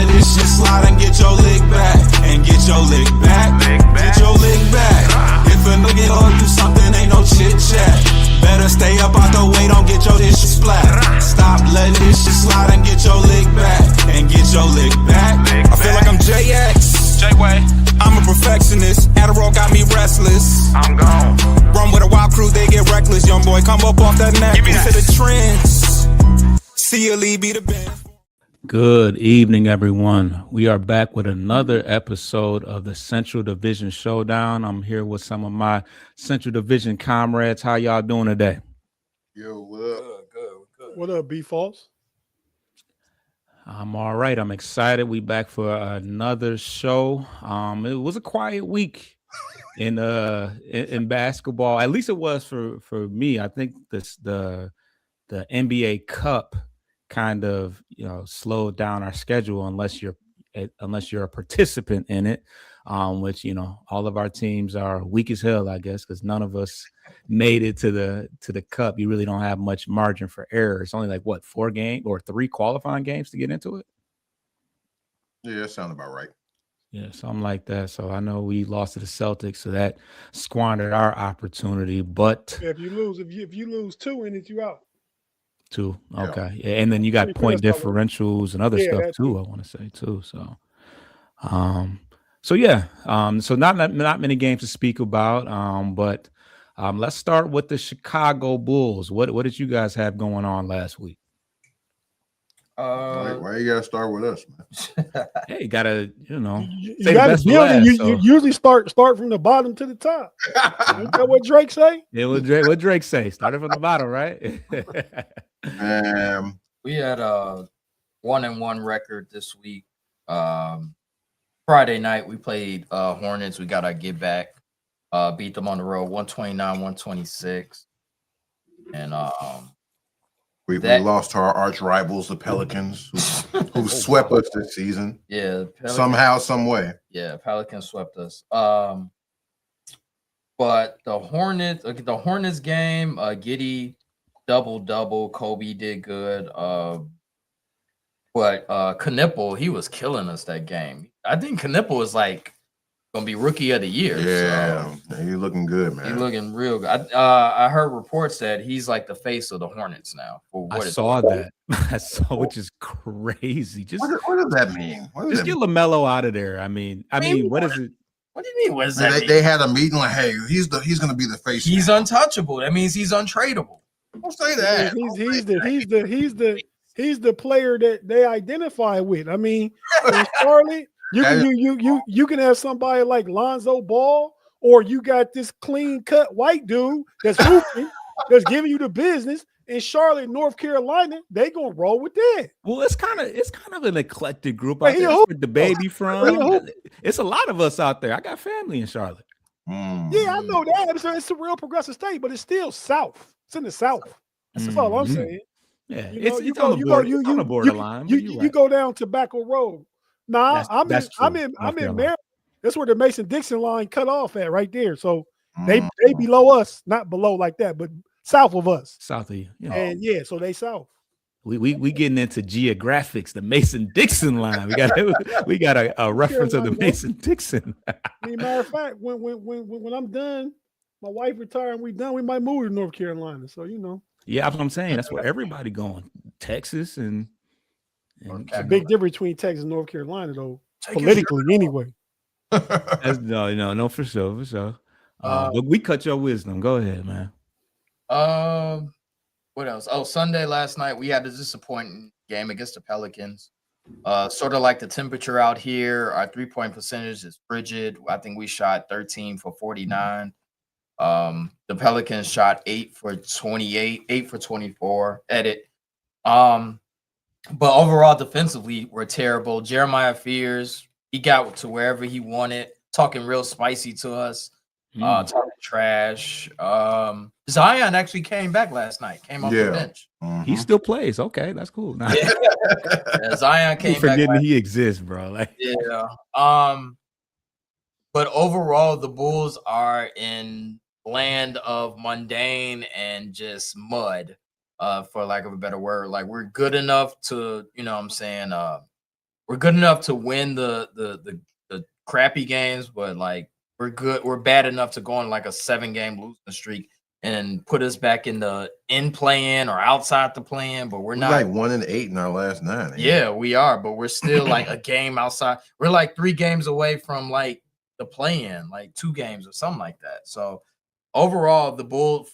let this shit slide and get your lick back. And get your lick back. Get your lick back. If a nigga owe you something, ain't no chit chat. Better stay up out the way, don't get your shit splat. Stop letting this shit slide and get your lick back. And get your lick back. I feel like I'm JX. J-Way. I'm a perfectionist. Adderall got me restless. I'm gone. Run with a wild crew, they get reckless. Young boy, come up off that neck. Into the trends. See you, Lee, be the band. Good evening, everyone. We are back with another episode of the Central Division Showdown. I'm here with some of my Central Division comrades. How y'all doing today? Yo, what up? Good. What up, B-Falls? I'm all right. I'm excited. We back for another show. It was a quiet week in basketball. At least it was for me. I think the NBA Cup kind of slowed down our schedule unless you're a participant in it, which all of our teams are weak as hell, I guess, because none of us made it to the Cup. You really don't have much margin for error. It's only like 4 games or 3 qualifying games to get into it. Yeah, that sounds about right. Yeah, something like that. So I know we lost to the Celtics, so that squandered our opportunity. But if you lose 2 in it, you out. 2, okay, yeah. And then you got point differentials and other stuff too. I want to say too. So, so not many games to speak about. But let's start with the Chicago Bulls. What did you guys have going on last week? Why you gotta start with us, man? Hey, you gotta you gotta build it. You usually start from the bottom to the top. Is that what Drake say? Yeah, what Drake say? Started from the bottom, right? We had a 1-1 record this week. Friday night we played Hornets. We got our get back. Beat them on the road 129-126. And we lost to our arch rivals, the Pelicans, who swept us this season. Yeah, somehow, some way. Yeah, Pelicans swept us. But the Hornets game, Giddey double. Kobe did good. But Knipple, he was killing us that game. I think Knipple is like gonna be rookie of the year. Yeah, he's looking good, man. He's looking real good. I heard reports that he's like the face of the Hornets now. I saw that. Which is crazy. Just what does that mean? Just get LaMelo out of there. I mean, what is it? What do you mean? What does that mean? They had a meeting like, hey, he's gonna be the face. He's untouchable. That means he's untradeable. Don't say that. He's the player that they identify with. I mean, in Charlotte, you can have somebody like Lonzo Ball, or you got this clean cut white dude that's hooping, that's giving you the business. In Charlotte, North Carolina, they gonna roll with that. Well, it's kind of an eclectic group out there. Where the baby from. It's a lot of us out there. I got family in Charlotte. Yeah, I know that. It's a real progressive state, but it's still South. It's in the South. That's all I'm saying. Yeah, it's on the borderline. You go down Tobacco Road. Nah, I'm in Maryland. That's where the Mason-Dixon line cut off at, right there. So they below us, not below like that, but south of us. South of you. And so they south. We getting into geographics, the Mason-Dixon line. We got a reference of the Mason-Dixon. Matter of fact, when I'm done, my wife retired and we done, we might move to North Carolina. So Yeah, that's what I'm saying. That's where everybody going. Texas and a big difference between Texas and North Carolina, though, politically anyway. No, for sure. But we cut your wisdom. Go ahead, man. What else? Oh, Sunday last night we had a disappointing game against the Pelicans. Sort of like the temperature out here. Our 3-point percentage is frigid. I think we shot 13 for 49. The Pelicans shot 8 for 28, 8 for 24. But overall, defensively, we're terrible. Jeremiah Fears, he got to wherever he wanted, talking real spicy to us, talking trash. Zion actually came back last night, came off the bench. He still plays. Okay, that's cool. Zion came back. Forgetting he exists, bro. But overall, the Bulls are in land of mundane and just mud, for lack of a better word. Like, we're good enough to, we're good enough to win the crappy games, but like we're good. We're bad enough to go on like a 7-game losing streak and put us back in play-in or outside the play-in. But we're not like 1-8 in our last 9. Yeah, we are, but we're still like a game outside. We're like 3 games away from like the play-in, like 2 games or something like that. So overall, the Bulls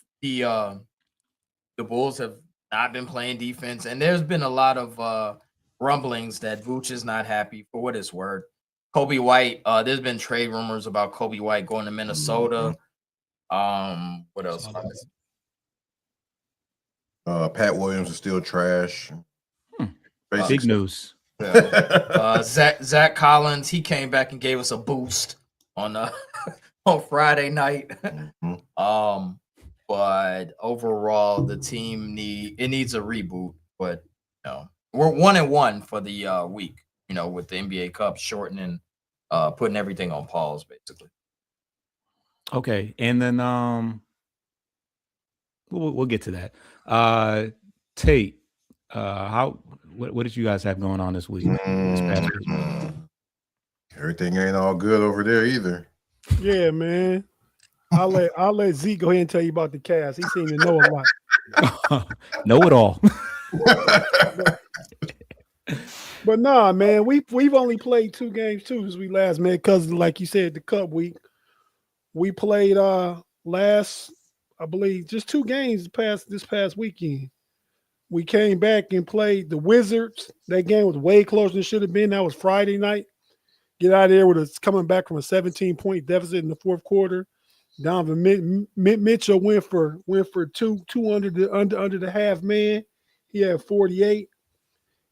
have not been playing defense, and there's been a lot of rumblings that Vooch is not happy for what it's worth. Kobe White, there's been trade rumors about Kobe White going to Minnesota. What else? Pat Williams is still trash. Big news. Zach Collins, he came back and gave us a boost on on Friday night. But overall, the team needs a reboot. But we're 1-1 for the week. With the NBA Cup shortening, putting everything on pause, basically. Okay, and then we'll get to that. Tate, what did you guys have going on this week? This past week? Everything ain't all good over there either. Yeah, man. I'll let Zeke go ahead and tell you about the Cavs. He seemed to know a lot. Know it all. But nah, man, we've only played 2 games too since we last met, because like you said, the Cup week. We played last, I believe, just 2 games this past weekend. We came back and played the Wizards. That game was way closer than it should have been. That was Friday night. Get out of there with us coming back from a 17-point deficit in the fourth quarter. Donovan Mitchell went for 2 under the half man. He had 48.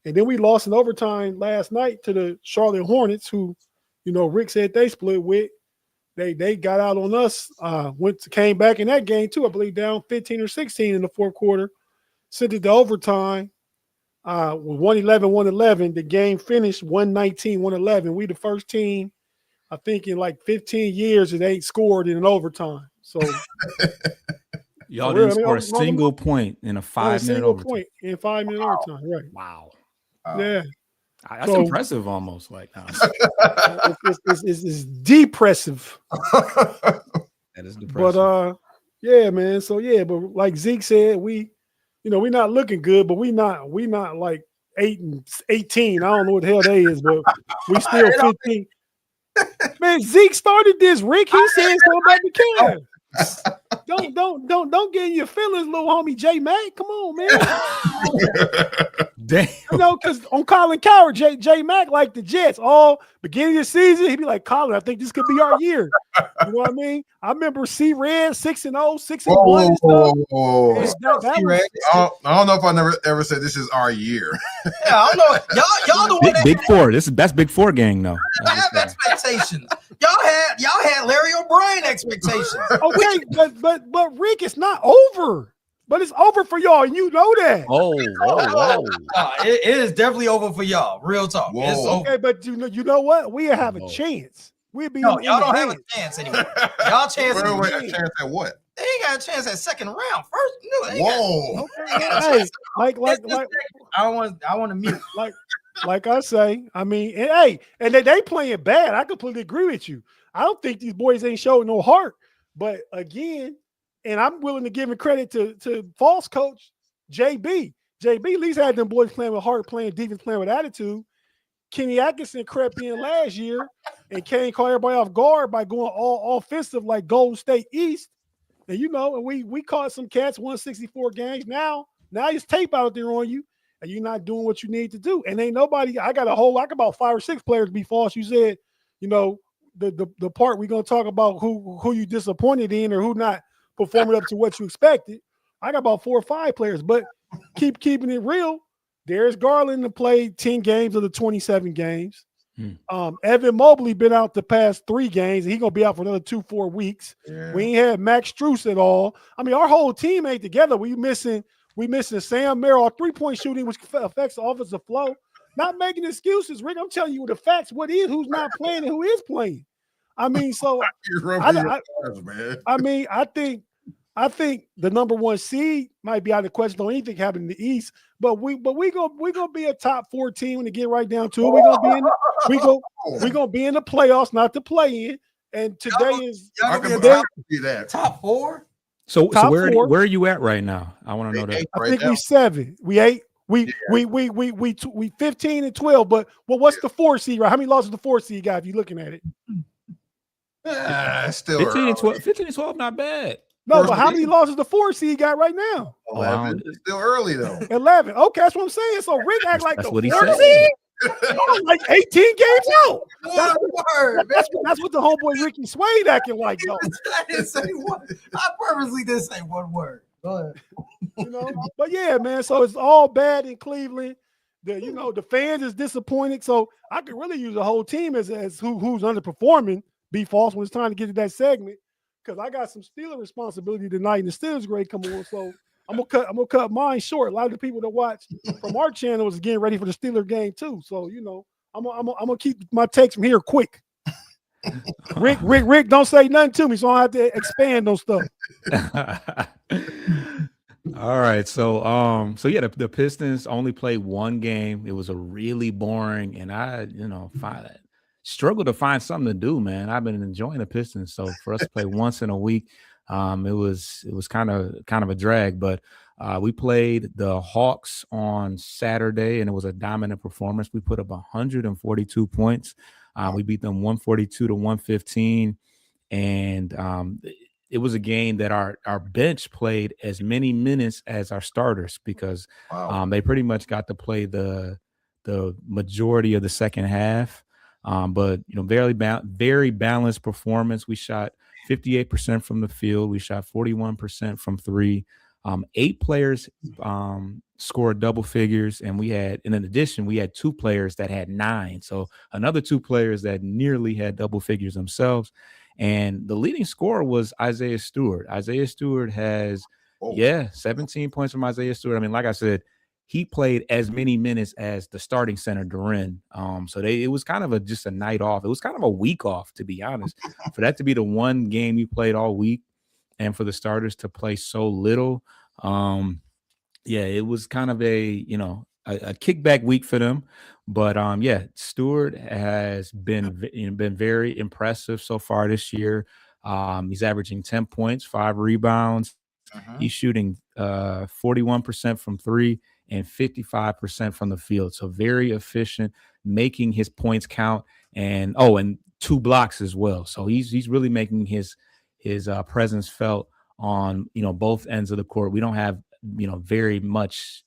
And then we lost in overtime last night to the Charlotte Hornets, who, Rick said they split with. They got out on us, came back in that game too, I believe, down 15 or 16 in the fourth quarter, sent it to overtime with 111. The game finished 119-111. We the first team, I think, in like 15 years that ain't scored in an overtime. So y'all didn't score a single point in a 5-minute overtime. Point in 5-minute overtime, right? Wow. Yeah. That's impressive, almost like it's depressive. That is depressing. But yeah, man. So yeah, but like Zeke said, we're not looking good, but we not like 8-18. I don't know what the hell that is, but we still 15. Man, Zeke started this. Rick, he said something about the Cavs. Don't get in your feelings, little homie J Mac. Come on, man. Damn. Because on Colin Coward, J Mac like the Jets. All beginning of the season, he'd be like, Colin, I think this could be our year. You know what I mean? I remember C-Red 6-0, 6-1 and stuff. I don't know if I never ever said this is our year. Yeah, I don't know. Y'all the one Big Four. That's Big Four gang, though. I have expectations. Y'all had Larry O'Brien expectations. Okay, but Rick, it's not over. But it's over for y'all, and you know that. Oh. It is definitely over for y'all. Real talk. Whoa. It's over. Okay, but you know what? We have a chance. We'll be y'all don't have a chance anymore. Y'all chance. Wait, a chance at what? They ain't got a chance at second round. First, no. Whoa. Hey, like I want to mute. Like I say, I mean, and they playing bad. I completely agree with you. I don't think these boys ain't showing no heart. But again, and I'm willing to give him credit to false coach JB. JB at least had them boys playing with heart, playing defense, playing with attitude. Kenny Atkinson crept in last year and caught everybody off guard by going all offensive like Golden State East. And and we caught some cats 164 games. Now there's tape out there on you, and you're not doing what you need to do. And ain't nobody. I got about 5 or 6 players to be false. You said, the part we're gonna talk about who you disappointed in or who not performing up to what you expected. I got about 4 or 5 players, but keeping it real. Darius Garland to play 10 games of the 27 games. Evan Mobley been out the past 3 games, and he's gonna be out for another 2-4 weeks. Yeah. We ain't had Max Strus at all. I mean, our whole team ain't together. We missing Sam Merrill. Our 3-point shooting, which affects the offensive flow. Not making excuses, Rick. I'm telling you the facts. What is, who's not playing, and who is playing. I mean, so I think I think the number 1 seed might be out of the question on anything happening in the East, but we gonna be a top 4 team when it get right down to it. We're gonna be in the playoffs, not the play-in. And today is I can see that. Top 4. So Top where four. are you at right now? I want to know that. I think we 7. We 8. We 15 and 12. But what's the 4 seed? Right? How many losses the 4 seed got? If you're looking at it, Still 15 and 12. 15 and 12, not bad. no. But how many losses the 4 seed got right now? 11. It's still early though. 11. Okay, that's what I'm saying. So Rick act like That's the what he 4 said. seed. Like 18 games out. One word. That's what the homeboy Ricky Swade acting like, though. I didn't say one. I purposely didn't say one word. Go ahead. You know, but yeah, man. So it's all bad in Cleveland. The fans is disappointed. So I could really use a whole team as who's underperforming. Be false when it's time to get to that segment, because I got some Steeler responsibility tonight, and the Steelers grade come on. So I'm gonna cut mine short. A lot of the people that watch from our channel is getting ready for the Steeler game too. So I'm gonna keep my takes from here quick. Rick, don't say nothing to me, so I don't have to expand on stuff. All right, so yeah, the Pistons only played one game. It was a really boring, and I struggled to find something to do, man. I've been enjoying the Pistons, so for us to play once in a week, it was kind of a drag. But we played the Hawks on Saturday, and it was a dominant performance. We put up 142 points. We beat them 142-115, and it was a game that our bench played as many minutes as our starters, because they pretty much got to play the majority of the second half. But very balanced performance. We shot 58% from the field. We shot 41% from 3. 8 players scored double figures, and in addition, we had 2 players that had 9. So another 2 players that nearly had double figures themselves. And the leading scorer was Isaiah Stewart. Isaiah Stewart has 17 points from Isaiah Stewart. I mean, like I said, he played as many minutes as the starting center, Duren. So it was kind of just a night off. It was kind of a week off, to be honest. For that to be the one game you played all week, and for the starters to play so little, it was kind of a kickback week for them. But Stewart has been very impressive so far this year. He's averaging 10 points, 5 rebounds. He's shooting 41% from 3 and 55% from the field. So very efficient, making his points count, and 2 blocks as well. So he's really making his presence felt on both ends of the court. We don't have very much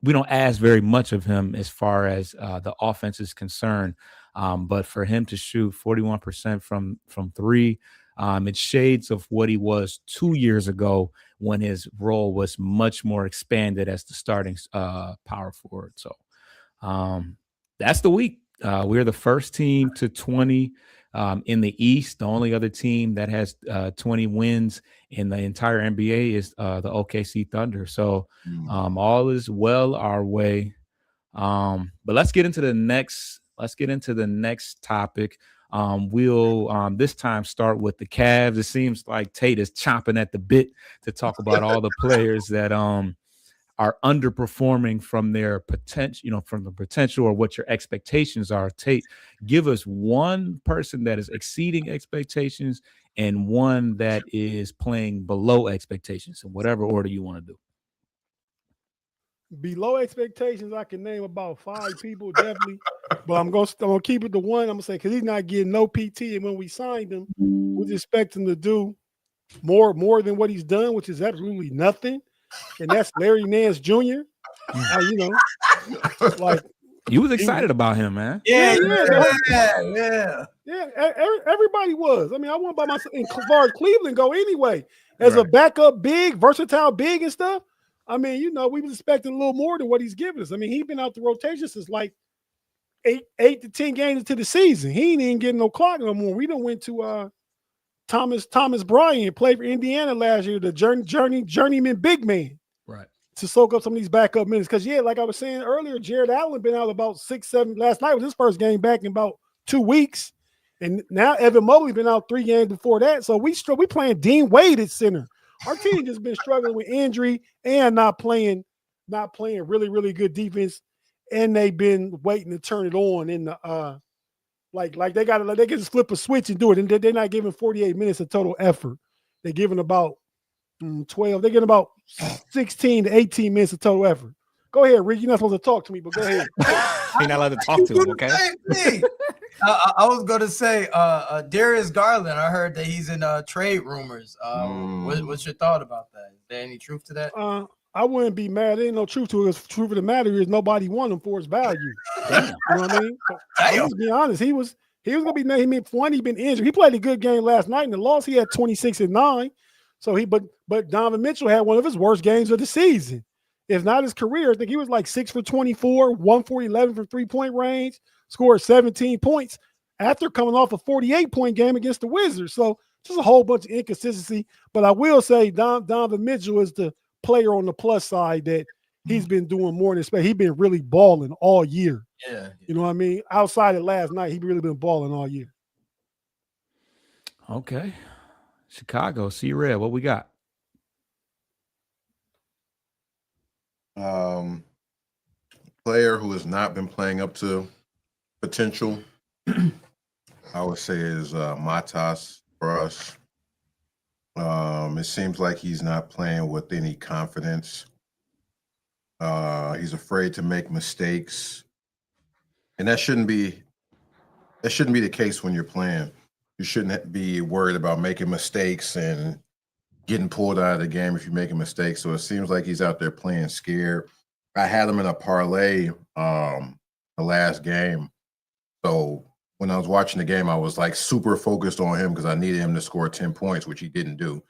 we don't ask very much of him as far as the offense is concerned. But for him to shoot 41% from 3, it's shades of what he was 2 years ago, when his role was much more expanded as the starting power forward. So that's the week. We're the first team to 20 in the East. The only other team that has 20 wins in the entire NBA is the OKC Thunder. So all is well our way. But let's get into the next topic. We'll this time start with the Cavs. It seems like Tate is chomping at the bit to talk about all the players that are underperforming from their potential, from the potential, or what your expectations are. Tate, give us one person that is exceeding expectations and one that is playing below expectations, in whatever order you want to do. Below expectations, I can name about 5 people, definitely. But I'm gonna keep it to one. I'm gonna say, because he's not getting no PT, and when we signed him, we expect him to do more than what he's done, which is absolutely nothing. And that's Larry Nance Jr. Like, you was excited about him, man. Yeah. Everybody was. I mean, I went by myself. And as far as Cleveland go, anyway, as a backup big, versatile big and stuff. I mean, we was expecting a little more than what he's giving us. I mean, he's been out the rotation since like 8 to 10 games into the season. He ain't even getting no clock no more. We done went to Thomas Bryant, played for Indiana last year, the journeyman big man, right, to soak up some of these backup minutes. Because like I was saying earlier, Jared Allen been out about 6-7. Last night was his first game back in about 2 weeks, and now Evan Mobley been out 3 games before that. So we playing Dean Wade at center. Our team just been struggling with injury and not playing really, really good defense. And they've been waiting to turn it on in the like they can just flip a switch and do it. And they're not giving 48 minutes of total effort. They're giving about 12. They're getting about 16 to 18 minutes of total effort. Go ahead, Rick. You're not supposed to talk to me, but go ahead. You're not allowed to talk to him, okay? I was going to say, Darius Garland, I heard that he's in trade rumors. What's your thought about that? Is there any truth to that? I wouldn't be mad. There ain't no truth to it. The truth of the matter is nobody won him for his value. You know what I mean? So, let's be honest. He was gonna be. He been injured. He played a good game last night. In the loss, he had 26-9. So but Donovan Mitchell had one of his worst games of the season. If not his career, I think he was like 6 for 24, 1 for 11 from 3-point range, scored 17 points after coming off a 48-point game against the Wizards. So just a whole bunch of inconsistency. But I will say Donovan Mitchell is the player on the plus side that he's been doing more than expected. He's been really balling all year. Yeah. You know what I mean? Outside of last night, he's really been balling all year. Okay. Chicago, C-Red, what we got? Player who has not been playing up to potential, I would say, is Matas for us. It seems like he's not playing with any confidence. He's afraid to make mistakes, and that shouldn't be the case when you're playing. You shouldn't be worried about making mistakes and getting pulled out of the game if you're making mistakes. So it seems like he's out there playing scared. I had him in a parlay the last game. So when I was watching the game, I was like super focused on him because I needed him to score 10 points, which he didn't do.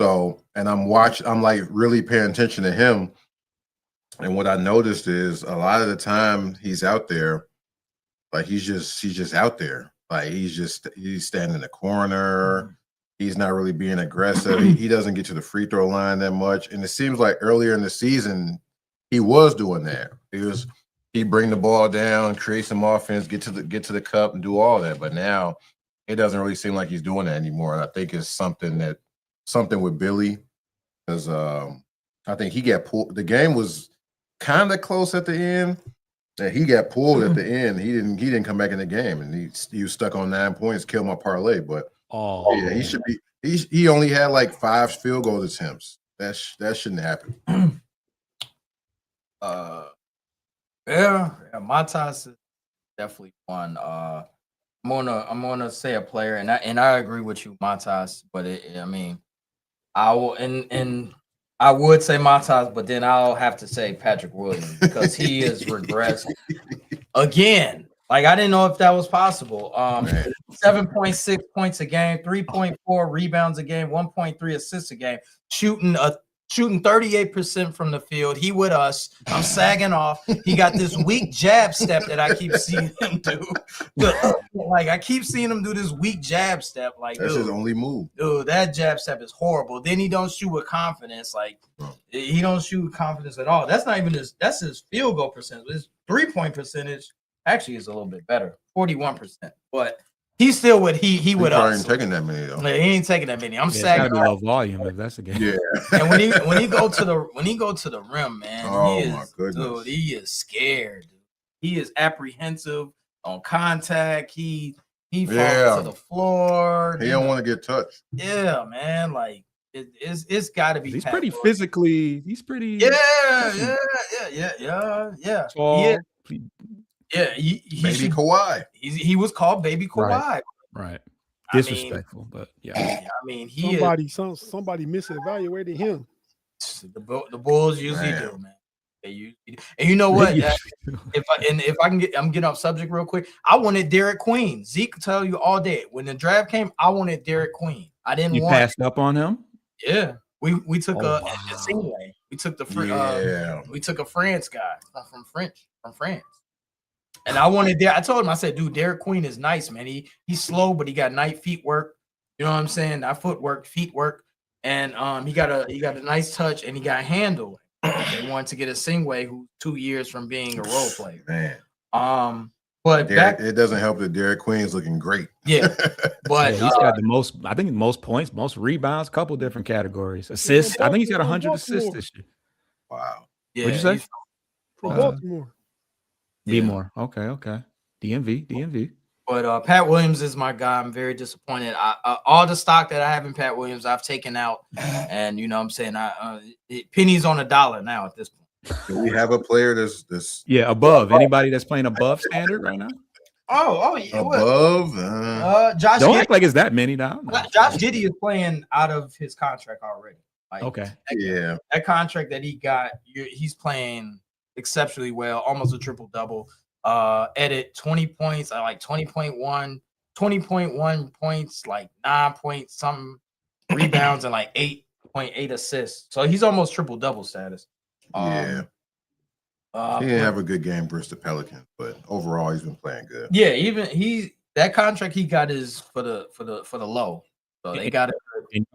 So, and I'm like really paying attention to him. And what I noticed is a lot of the time he's out there, like he's just out there. Like he's standing in the corner. He's not really being aggressive. He doesn't get to the free throw line that much. And it seems like earlier in the season, he was doing that. He'd bring the ball down, create some offense, get to the cup and do all that. But now it doesn't really seem like he's doing that anymore. And I think it's something with Billy, because I think he got pulled. The game was kind of close at the end. That he got pulled at the end. He didn't come back in the game, and he was stuck on 9 points, killed my parlay. But yeah, he should be. He only had like 5 field goal attempts. That shouldn't happen. Matas is definitely one. I'm gonna say a player, and I agree with you, Matas. But I will, and I would say Matas, but then I'll have to say Patrick Williams because he has regressed again. Like, I didn't know if that was possible. 7.6 points a game, 3.4 rebounds a game, 1.3 assists a game, shooting 38% from the field. He with us. I'm sagging off. He got this weak jab step that I keep seeing him do. Like, I keep seeing him do this weak jab step. Like, that's his only move. Dude, that jab step is horrible. Then he don't shoot with confidence. Like, he don't shoot with confidence at all. That's not even that's his field goal percentage. His 3-point percentage actually is a little bit better, 41%. But he's still with he with us. He ain't taking that many though. He ain't taking that many. I'm sagging. sagging. It's gotta be low volume if that's the game. Yeah. And when he go to the rim, man, my goodness, dude, he is scared. He is apprehensive on contact. He falls to the floor. He don't want to get touched. Yeah, man. Like it's got to be. He's pretty physically. He's pretty. Yeah. Tall. Yeah, Baby Kawhi. He was called Baby Kawhi. Right. Disrespectful, but yeah. I mean, somebody misevaluated him. The Bulls usually do, man. They usually do. And you know what? If I can I'm getting off subject real quick. I wanted Derek Queen. Zeke could tell you all day. When the draft came, I wanted Derek Queen. I didn't want. You passed up on him? Yeah. We took a Singway. We took we took a France guy from France. And I wanted I told him, I said, dude, Derek Queen is nice, man. He's slow, but he got nice feet work. You know what I'm saying? Not footwork, feet work. And he got a nice touch and he got handle. They wanted to get a Singway who's 2 years from being a role player. Man. But it doesn't help that Derek Queen's looking great. yeah, but he's got the most. I think most points, most rebounds, couple different categories. Assists. I think he's got 100 assists this year. Wow. yeah, What'd you say? he's- From Baltimore. Be yeah. more. Okay. DMV. But Pat Williams is my guy. I'm very disappointed. All the stock that I have in Pat Williams, I've taken out, and you know what I'm saying, pennies on a dollar now at this point. Do we have a player that's Yeah, above anybody that's playing above standard right now. Oh yeah. above? Josh Don't Giddey, act like it's that many now. No. Josh Giddey is playing out of his contract already. Like, Okay. Yeah. that contract that he got, he's playing exceptionally well, almost a triple double. Edit 20 points, like 20.1 points, like 9 point something rebounds, and like 8.8 assists. So he's almost triple double status. Yeah. He didn't have a good game versus the Pelicans, but overall he's been playing good. Yeah, even that contract he got is for the low. So they got it. And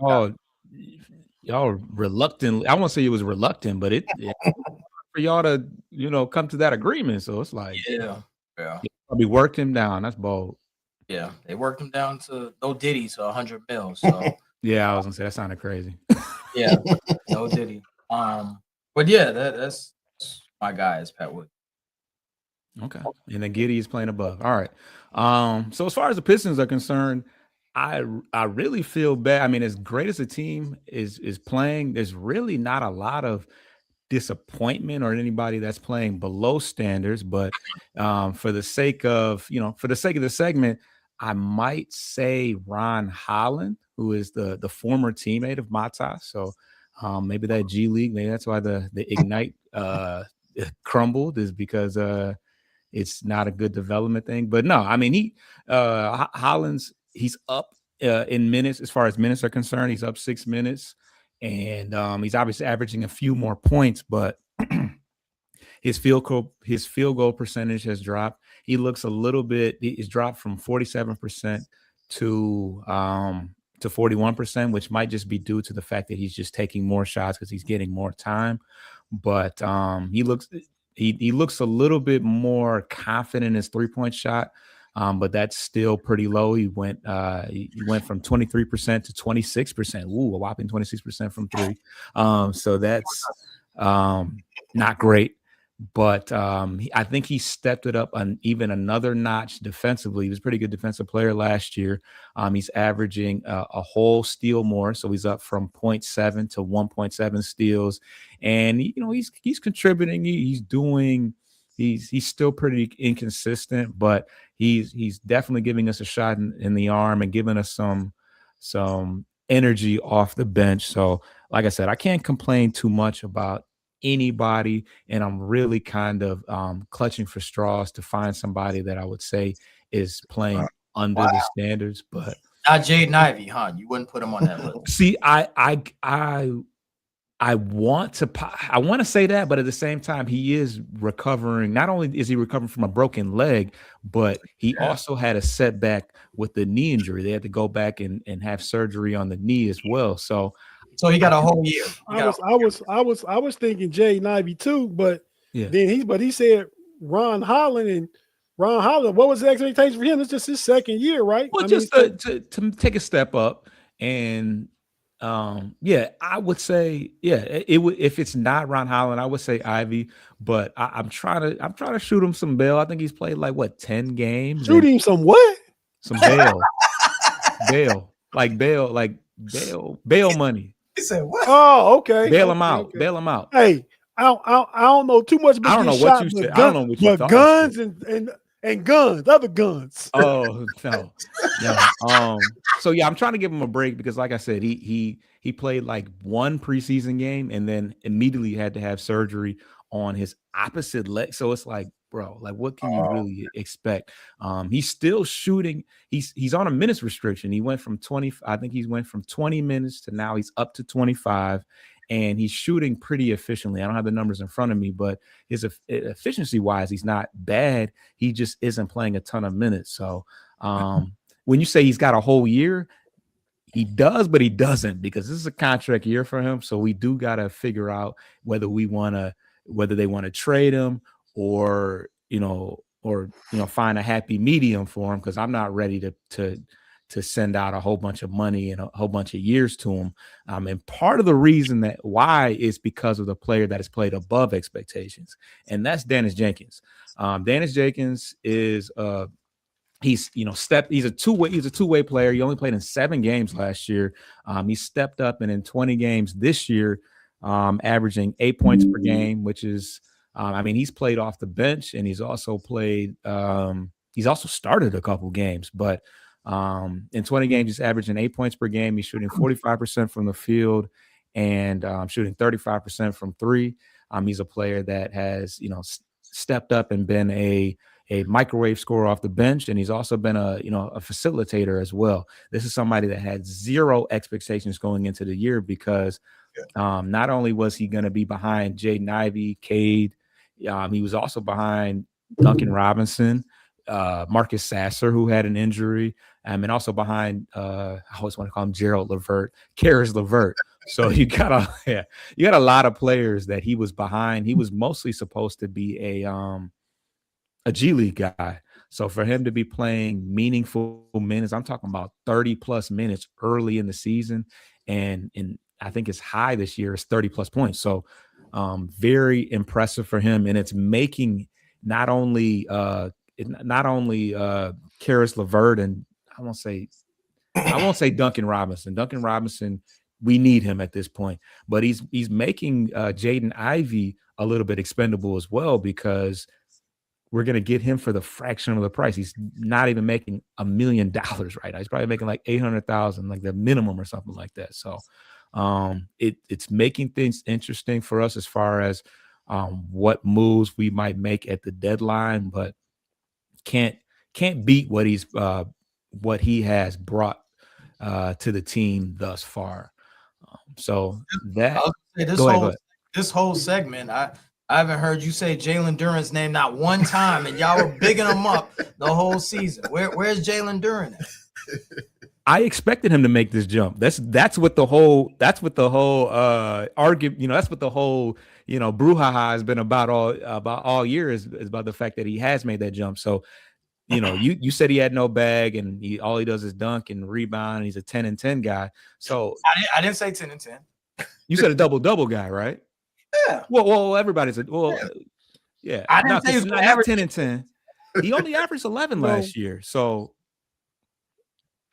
y'all reluctant. I won't say it was reluctant, but for y'all to come to that agreement. So it's like Yeah. probably worked him down. That's bold. Yeah. They worked him down to no Diddy, so 100 mil. So Yeah, I was gonna say that sounded crazy. yeah, no Diddy. But yeah, that's my guy is Pat Wood. Okay. And then Giddey is playing above. All right. So as far as the Pistons are concerned, I really feel bad. I mean, as great as the team is playing, there's really not a lot of disappointment or anybody that's playing below standards. But for the sake of the segment, I might say Ron Holland, who is the former teammate of Matas. So maybe that G League, maybe that's why the Ignite crumbled, is because it's not a good development thing. But no, I mean, Holland's he's up in minutes. As far as minutes are concerned, he's up 6 minutes, and he's obviously averaging a few more points, but his field goal percentage has dropped. He looks a little bit, he's dropped from 47% to 41%, which might just be due to the fact that he's just taking more shots because he's getting more time. But he looks a little bit more confident in his 3-point shot, but that's still pretty low. He went from 23% to 26%. Ooh, a whopping 26% from 3. So that's not great. But I think he stepped it up even another notch defensively. He was a pretty good defensive player last year. He's averaging a whole steal more, so he's up from 0.7 to 1.7 steals, and he's contributing. He's still pretty inconsistent, but he's definitely giving us a shot in the arm and giving us some energy off the bench. So, like I said, I can't complain too much about anybody, and I'm really kind of clutching for straws to find somebody that I would say is playing under the standards. But not Jaden Ivey, huh? You wouldn't put him on that list. See, I want to say that, but at the same time, he is recovering. Not only is he recovering from a broken leg, but he also had a setback with the knee injury. They had to go back and have surgery on the knee as well. So he got a whole year. I was thinking Jaden Ivey too, but yeah. then he said Ron Holland, and Ron Holland, what was the expectation for him? It's just his second year, right? Well, to take a step up, and I would say, it would, if it's not Ron Holland, I would say Ivy, but I'm trying to shoot him some bail. I think he's played like 10 games. Shoot him some what? Some bail. bail money. He said what? Oh, okay. Bail him out. Okay. Bail him out. Hey, I don't know too much about I don't know this what shot, you but said. I don't know what you but thought. guns and guns, other guns. Oh no. So yeah, I'm trying to give him a break because, like I said, he played like one preseason game and then immediately had to have surgery on his opposite leg. So it's like, bro, like what can you really expect? He's still shooting. He's on a minutes restriction. He went from 20. I think he went from 20 minutes to now he's up to 25. And he's shooting pretty efficiently. I don't have the numbers in front of me, but his efficiency wise, he's not bad. He just isn't playing a ton of minutes. So when you say he's got a whole year, he does, but he doesn't, because this is a contract year for him. So we do got to figure out whether they want to trade him or or find a happy medium for him, because I'm not ready to send out a whole bunch of money and a whole bunch of years to him. And part of the reason that why is because of the player that has played above expectations, and that's Dennis Jenkins. Dennis Jenkins is he's a two-way player. He only played in 7 games last year. He stepped up, and in 20 games this year, averaging 8 points per game, which is he's played off the bench, and he's also started a couple games, but in 20 games, he's averaging 8 points per game. He's shooting 45% from the field and shooting 35% from 3. He's a player that has, stepped up and been a microwave scorer off the bench, and he's also been a facilitator as well. This is somebody that had 0 expectations going into the year, because not only was he going to be behind Jaden Ivey, Cade, he was also behind Duncan Robinson, Marcus Sasser, who had an injury, and also behind I always want to call him Gerald Levert, Karis Levert. So you got a lot of players that he was behind. He was mostly supposed to be a G League guy. So for him to be playing meaningful minutes, I'm talking about 30 plus minutes early in the season, and I think his high this year is 30 plus points. So very impressive for him, and it's making not only Karis Levert, and I won't say Duncan Robinson. Duncan Robinson, we need him at this point, but he's making Jaden Ivey a little bit expendable as well, because we're going to get him for the fraction of the price. He's not even making $1 million right now. He's probably making like 800,000, like the minimum or something like that. So it's making things interesting for us as far as what moves we might make at the deadline, but can't beat what he has brought to the team thus far. So that go ahead. This whole segment, I haven't heard you say Jalen Duren's name not one time, and y'all were bigging him up the whole season. Where's Jalen Duren at? I expected him to make this jump. That's what the whole argument, that's what the whole brouhaha has been about all year, is about the fact that he has made that jump. So you said he had no bag, and all he does is dunk and rebound, and he's a 10 and 10 guy. So I didn't say 10 and 10. You said a double guy, right? Yeah. Well, everybody's yeah. I didn't say he was not 10 and 10. He only averaged 11 last year. So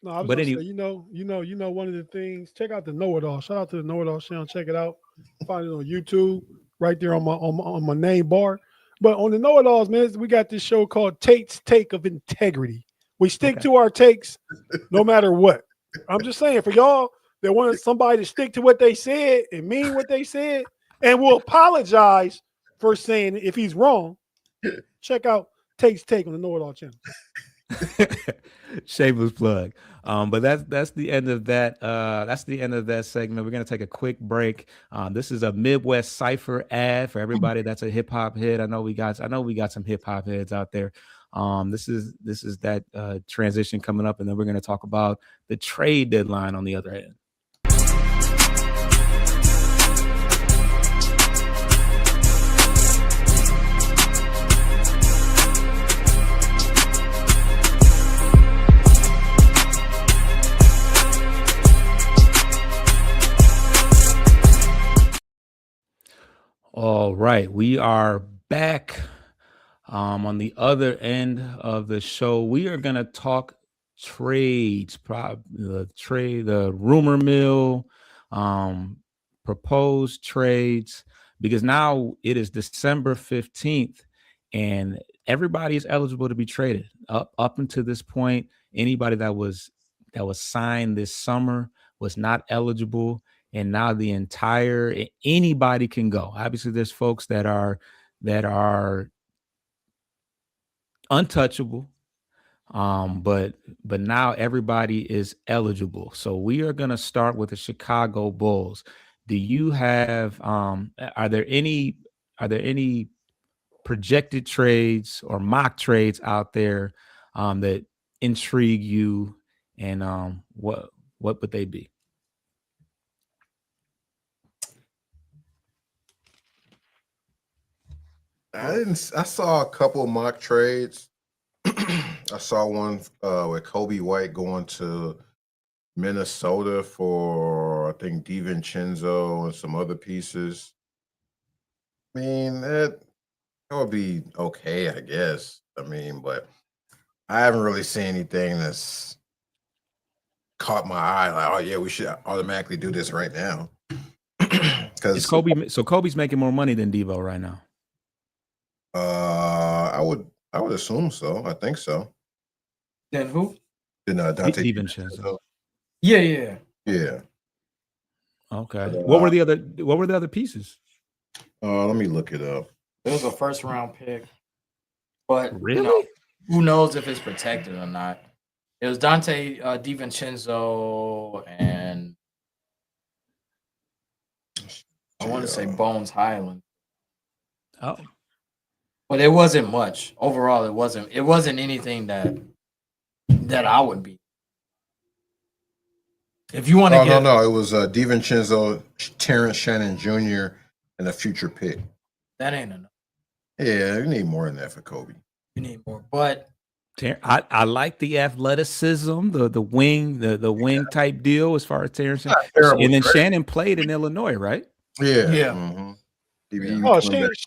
no, I was gonna say, one of the things, check out the Know It All. Shout out to the Know It All channel. Check it out. Find it on YouTube, right there on my name bar. But on the Know It Alls, man, we got this show called Tate's Take of Integrity. We stick to our takes no matter what. I'm just saying, for y'all that want somebody to stick to what they said and mean what they said, and will apologize for saying if he's wrong, check out Tate's Take on the Know It All channel. Shameless plug. But that's the end of that. That's the end of that segment. We're gonna take a quick break. This is a Midwest Cypher ad for everybody that's a hip hop head. I know we got some hip hop heads out there. This is that transition coming up, and then we're gonna talk about the trade deadline on the other end. All right, we are back on the other end of the show. We are going to talk trades, the rumor mill, proposed trades, because now it is December 15th and everybody is eligible to be traded. Up until this point, anybody that was signed this summer was not eligible. And now anybody can go. Obviously, there's folks that are untouchable, but now everybody is eligible. So we are going to start with the Chicago Bulls. Do you have? Are there any projected trades or mock trades out there that intrigue you? And what would they be? I saw a couple mock trades. I saw one with Kobe White going to Minnesota for I think DiVincenzo and some other pieces. I mean, that would be okay, I guess. I mean, but I haven't really seen anything that's caught my eye. Like, oh yeah, we should automatically do this right now. Is Kobe? So Kobe's making more money than Devo right now. I would assume so. I think so. Then who? Then Dante DiVincenzo. Yeah. Yeah. Okay. But, What were the other pieces? Let me look it up. It was a first round pick. But Really? Who knows if it's protected or not? It was Dante DiVincenzo and I want to say Bones Highland. Oh, But it wasn't much. Overall, it wasn't anything that I would be. If you want to No. It was DiVincenzo, Terrence Shannon Jr., and a future pick. that ain't enough. Yeah, you need more than that for Kobe. You need more. But I like the athleticism, the wing type deal as far as Terrence. Not terrible, And then great. Shannon played in Illinois, right? Yeah. Yeah. Mhm. Oh,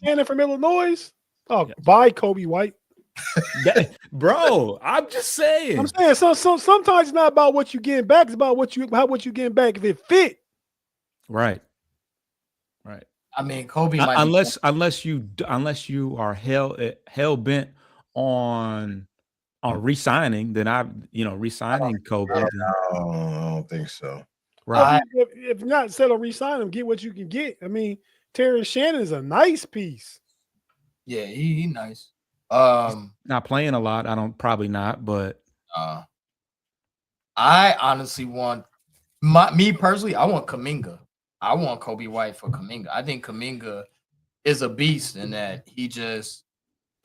Shannon from Illinois. Oh, bye, Kobe White. Bro, I'm just saying. I'm saying sometimes it's not about what you getting back. It's about what you getting back if it fit. Right. I mean, Kobe might Unless you are hell bent on re-signing, then re-signing Kobe. I don't think so. Right. If not, settle re-sign him, get what you can get. I mean, Terrence Shannon is a nice piece. Yeah, he nice. Not playing a lot. Probably not, but I honestly want me personally. I want Kuminga. I want Kobe White for Kuminga. I think Kuminga is a beast in that he just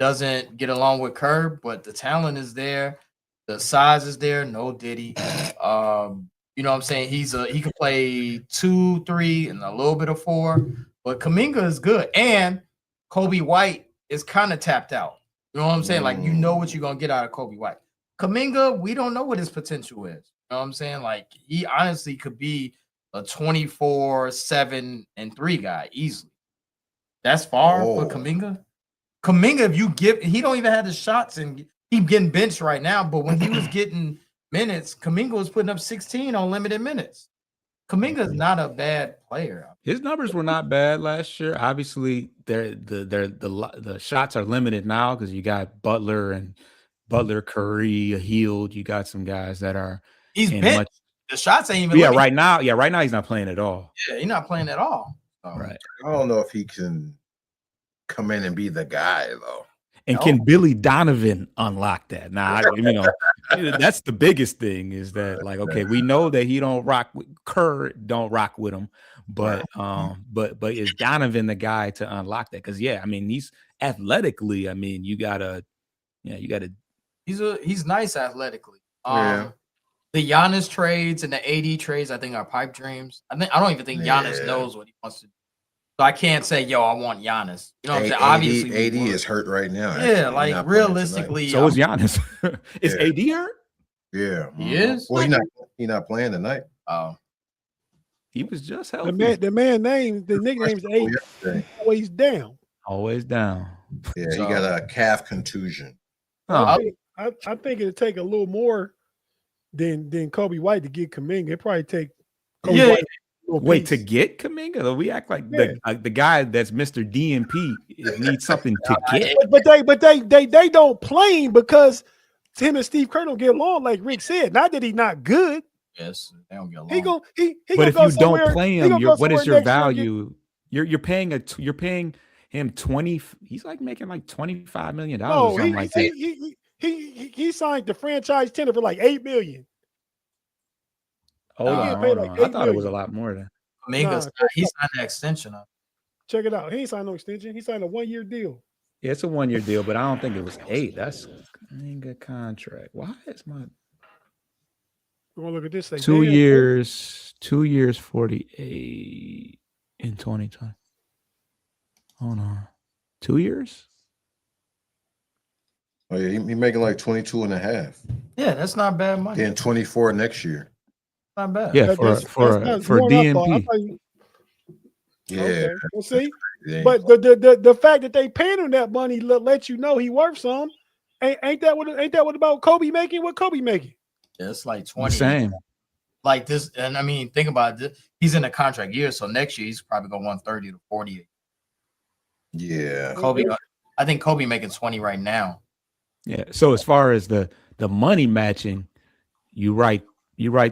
doesn't get along with Kerr, but the talent is there, the size is there. No Diddy. You know what I'm saying? He can play 2, 3, and a little bit of 4, but Kuminga is good. And Kobe White is kind of tapped out. You know what I'm saying? Like, you know what you're gonna get out of Kobe White. Kuminga, we don't know what his potential is. You know what I'm saying? Like, he honestly could be a 24, 7, and 3 guy easily. That's far for Kuminga. Kuminga, he don't even have the shots and keep getting benched right now. But when he was getting minutes, Kuminga was putting up 16 on limited minutes. Kuminga is not a bad player. his numbers were not bad last year. Obviously, the shots are limited now because you got Butler, Curry, Hield. You got some guys that are He's benched. The shots ain't even. Right now he's not playing at all. Yeah, he's not playing at all. Right. I don't know if he can come in and be the guy though. And can Billy Donovan unlock that? That's the biggest thing is that, like, okay, we know that he don't rock with Kerr, don't rock with him, but is Donovan the guy to unlock that? Because he's athletically, you gotta. He's nice athletically. Yeah. The Giannis trades and the AD trades, I think, are pipe dreams. I don't even think Giannis knows what he wants to do. So I can't say, I want Giannis. You know what I'm saying? Obviously, AD is hurt right now. Yeah, like realistically. So is Giannis. Is AD hurt? Yeah. He is? Well, he's not playing tonight. Oh. He was just healthy. The nickname's AD. Always down. Always down. Yeah, he got a calf contusion. I think it'd take a little more than Kobe White to get Kuminga. It'd probably take Kobe White. Wait, to get Kuminga? We act like the guy that's Mr. DNP needs something to get. But they don't play him because him and Steve Kerr don't get along, like Rick said. Not that he's not good. Yes, they don't get along. But if you don't play him, what is your value? You're paying him 20. He's like making like $25 million or something like that. He signed the franchise tender for like $8 million. Hold on. I thought it was a lot more than. He signed an extension up. Check it out. He ain't signed no extension. He signed a 1-year deal. Yeah, it's a 1-year deal, but I don't think it was 8. That's a good contract. Why is my? You want to look at this? 2 years, 48 in 2020. Hold on, 2 years? Oh yeah, he making like 22 and a half. Yeah, that's not bad money. Then 24 next year. Not bad. Yeah, That's for more than I thought. I DNP. thought you- Yeah. Okay. Well, see, Yeah. but the fact that they paying him that money let you know he worth some. Ain't that what about Kobe making? What Kobe making? Yeah, it's like The 20. same. Like this, and I mean, think about it. He's in a contract year, so next year he's probably going 130 to 40. Yeah. Kobe, I think Kobe making 20 right now. Yeah. So as far as the money matching, you right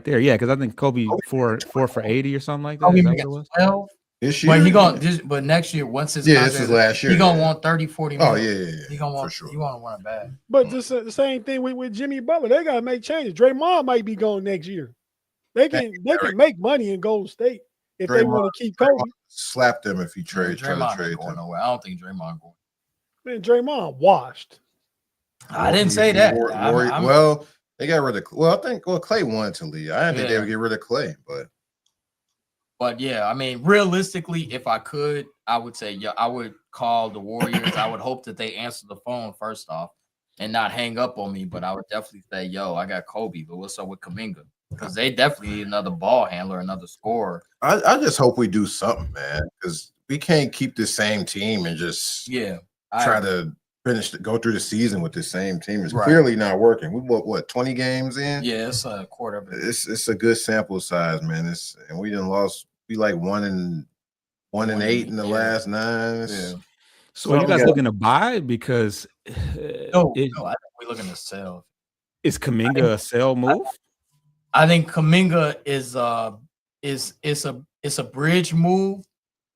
there. Yeah, because I think Kobe 4 for 80 or something like that. Kobe Is that what making it was? 12. This year. But he going but next year, once his Yeah, contract, this is last year. he gonna want 30, 40 Oh million. yeah, yeah, yeah. He gonna want for sure. he want it bad. But the same thing with Jimmy Butler. They gotta make changes. Draymond might be going next year. They can make money in Golden State if they want to keep Kobe. Slap them if he try to Draymond trade ain't going them. nowhere. I don't think Draymond going. Man, Draymond washed. I didn't say that. Well, they got rid of. Well, I think Clay wanted to leave. I didn't think they would get rid of Clay, But yeah, I mean, realistically, if I could, I would say, yeah, I would call the Warriors. I would hope that they answer the phone first off and not hang up on me. But I would definitely say, yo, I got Kobe, but what's up with Kuminga? Because they definitely need another ball handler, another scorer. I just hope we do something, man, because we can't keep the same team and just try to go through the season with the same team. It's clearly not working. We what 20 games in? Yeah, it's a quarter of it. It's a good sample size, man. And we done lost. We like 1-8 in the last 9. So are you guys looking to buy because no, I think we're looking to sell. Is Kuminga a sell move? I think Kuminga is a bridge move,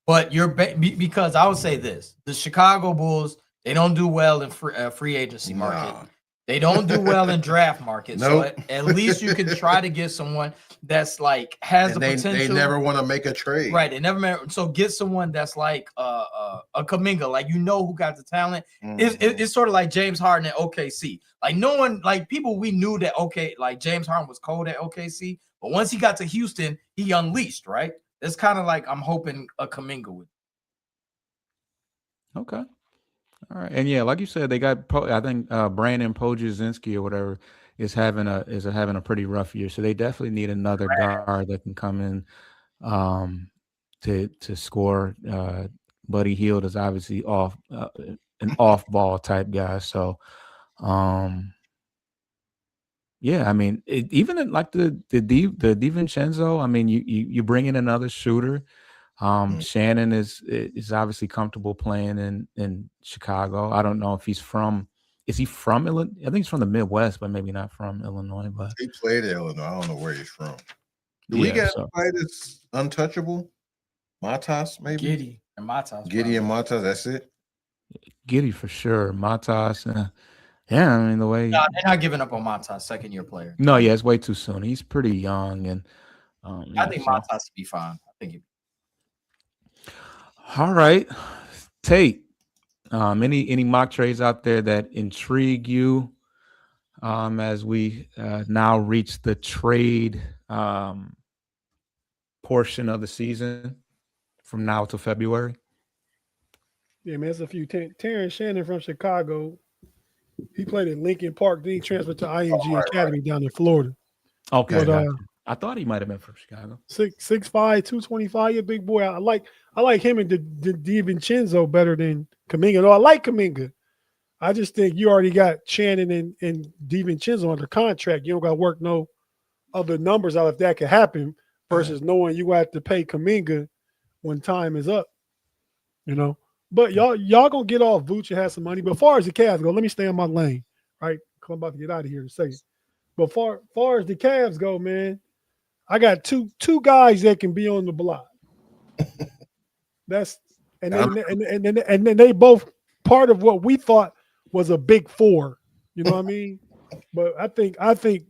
but because I would say this: the Chicago Bulls, they don't do well in free agency market. They don't do well in draft market. Nope. So at least you can try to get someone that's like has the potential. They never want to make a trade. Right. They never. So get someone that's like a Kuminga, like who got the talent. It's sort of like James Harden at OKC. Like no one, like people we knew that like James Harden was cold at OKC, but once he got to Houston, he unleashed. Right. It's kind of like I'm hoping a Kuminga would. Okay. All right, and yeah, like you said, they got. I think Brandon Podziemski or whatever is having a pretty rough year. So they definitely need another guard that can come in to score. Buddy Hield is obviously an off ball type guy. So, yeah, I mean, even like the DiVincenzo. I mean, you bring in another shooter. Shannon is obviously comfortable playing in Chicago. I don't know if is he from Illinois? I think he's from the Midwest, but maybe not from Illinois. But he played in Illinois. I don't know where he's from. Do we get somebody that's untouchable? Matas, maybe? Giddey and Matas, that's it? Giddey for sure. Matas, yeah, I mean the way they're not giving up on Matas, second year player. No, yeah, it's way too soon. He's pretty young, and I think Matas would be fine. I think all right, Tate. Any mock trades out there that intrigue you? As we now reach the trade portion of the season from now to February. Yeah, man, there's a few. Terrence Shannon from Chicago. He played at Lincoln Park. Then he transferred to IMG Academy down in Florida. Okay, but, I thought he might have been from Chicago. 6'5", 225, a big boy. I like him and DiVincenzo better than Kuminga. No, I like Kuminga. I just think you already got Shannon and DiVincenzo under contract. You don't got to work no other numbers out if that could happen versus knowing you have to pay Kuminga when time is up. You know, but y'all gonna get off Vooch and have some money. But as far as the Cavs go, let me stay in my lane. Right, I'm about to get out of here in a second. But far as the Cavs go, man, I got two guys that can be on the block. And then they both part of what we thought was a big four. You know what I mean? But I think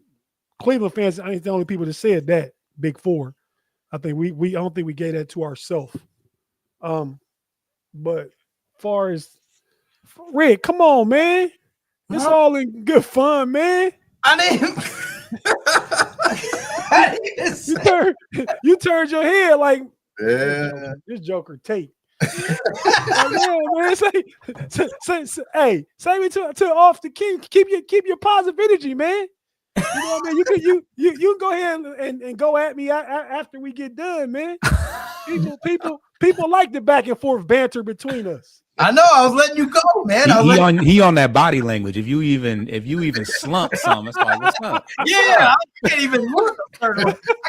Cleveland fans ain't the only people that said that big four. I think I don't think we gave that to ourselves. But far as Rick, come on, man. It's all in good fun, man. I didn't. You turned your head like this Joker Tate. Yeah, man. Hey, say me to off the key. Keep your positive energy, man. You know what I mean? You can go ahead and go at me after we get done, man. People like the back and forth banter between us. I know. I was letting you go, man. He on that body language. If you even slump some, it's like, what's up? Yeah, I can't even look. I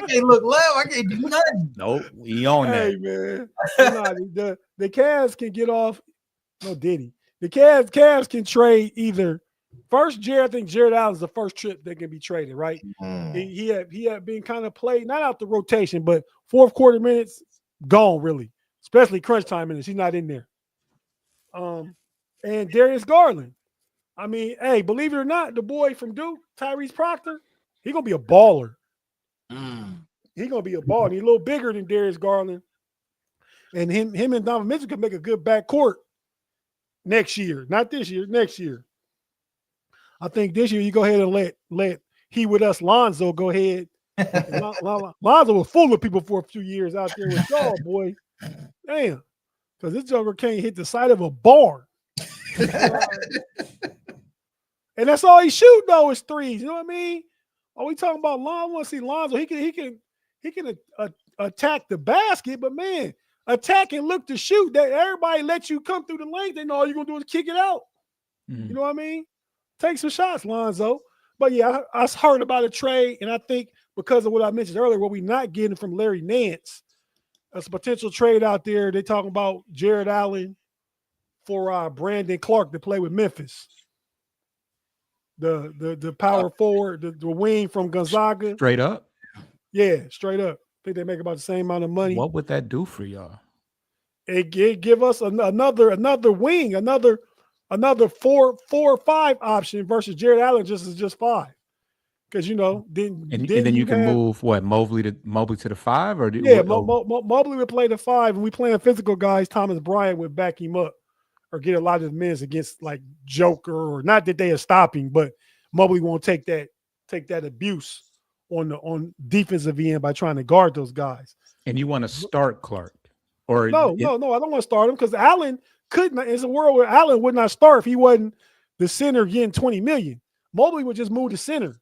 can't look left. I can't do nothing. Nope, he on that. Hey, man. The Cavs can get off. No, Diddy. The Cavs can trade either. First, I think Jared Allen's the first trip that can be traded, right? He had been kind of played, not out the rotation, but fourth quarter minutes, gone really, especially crunch time minutes. He's not in there. And Darius Garland. I mean, hey, believe it or not, the boy from Duke, Tyrese Proctor, he's gonna be a baller. He's gonna be a baller. He's a little bigger than Darius Garland. And him and Donovan Mitchell could make a good backcourt next year. Not this year, next year. I think this year you go ahead and let he with us Lonzo go ahead. Lonzo was full of people for a few years out there with y'all, boy. Damn. Because this joker can't hit the side of a bar. And that's all he shoot though is threes. You know what I mean? Are we talking about Lonzo? I want to see Lonzo. He can attack the basket, but man, attack and look to shoot. That everybody let you come through the lane. They know all you're gonna do is kick it out. You know what I mean? Take some shots, Lonzo. But yeah, I heard about a trade, and I think because of what I mentioned earlier, what we're not getting from Larry Nance, there's a potential trade out there. They're talking about Jared Allen for Brandon Clark to play with Memphis. The power forward, the wing from Gonzaga. Straight up? Yeah, straight up. I think they make about the same amount of money. What would that do for y'all? It give us another wing, another 4 or 5 option versus Jared Allen just 5. Because then you can move Mobley to the 5 or Mobley would play the 5, and we playing physical guys. Thomas Bryant would back him up or get a lot of minutes against like Joker, or not that they are stopping, but Mobley won't take that abuse on defensive end by trying to guard those guys. And you want to start Clark? Or no, I don't want to start him because Allen couldn't. It's a world where Allen would not start if he wasn't the center getting $20 million. Mobley would just move to center.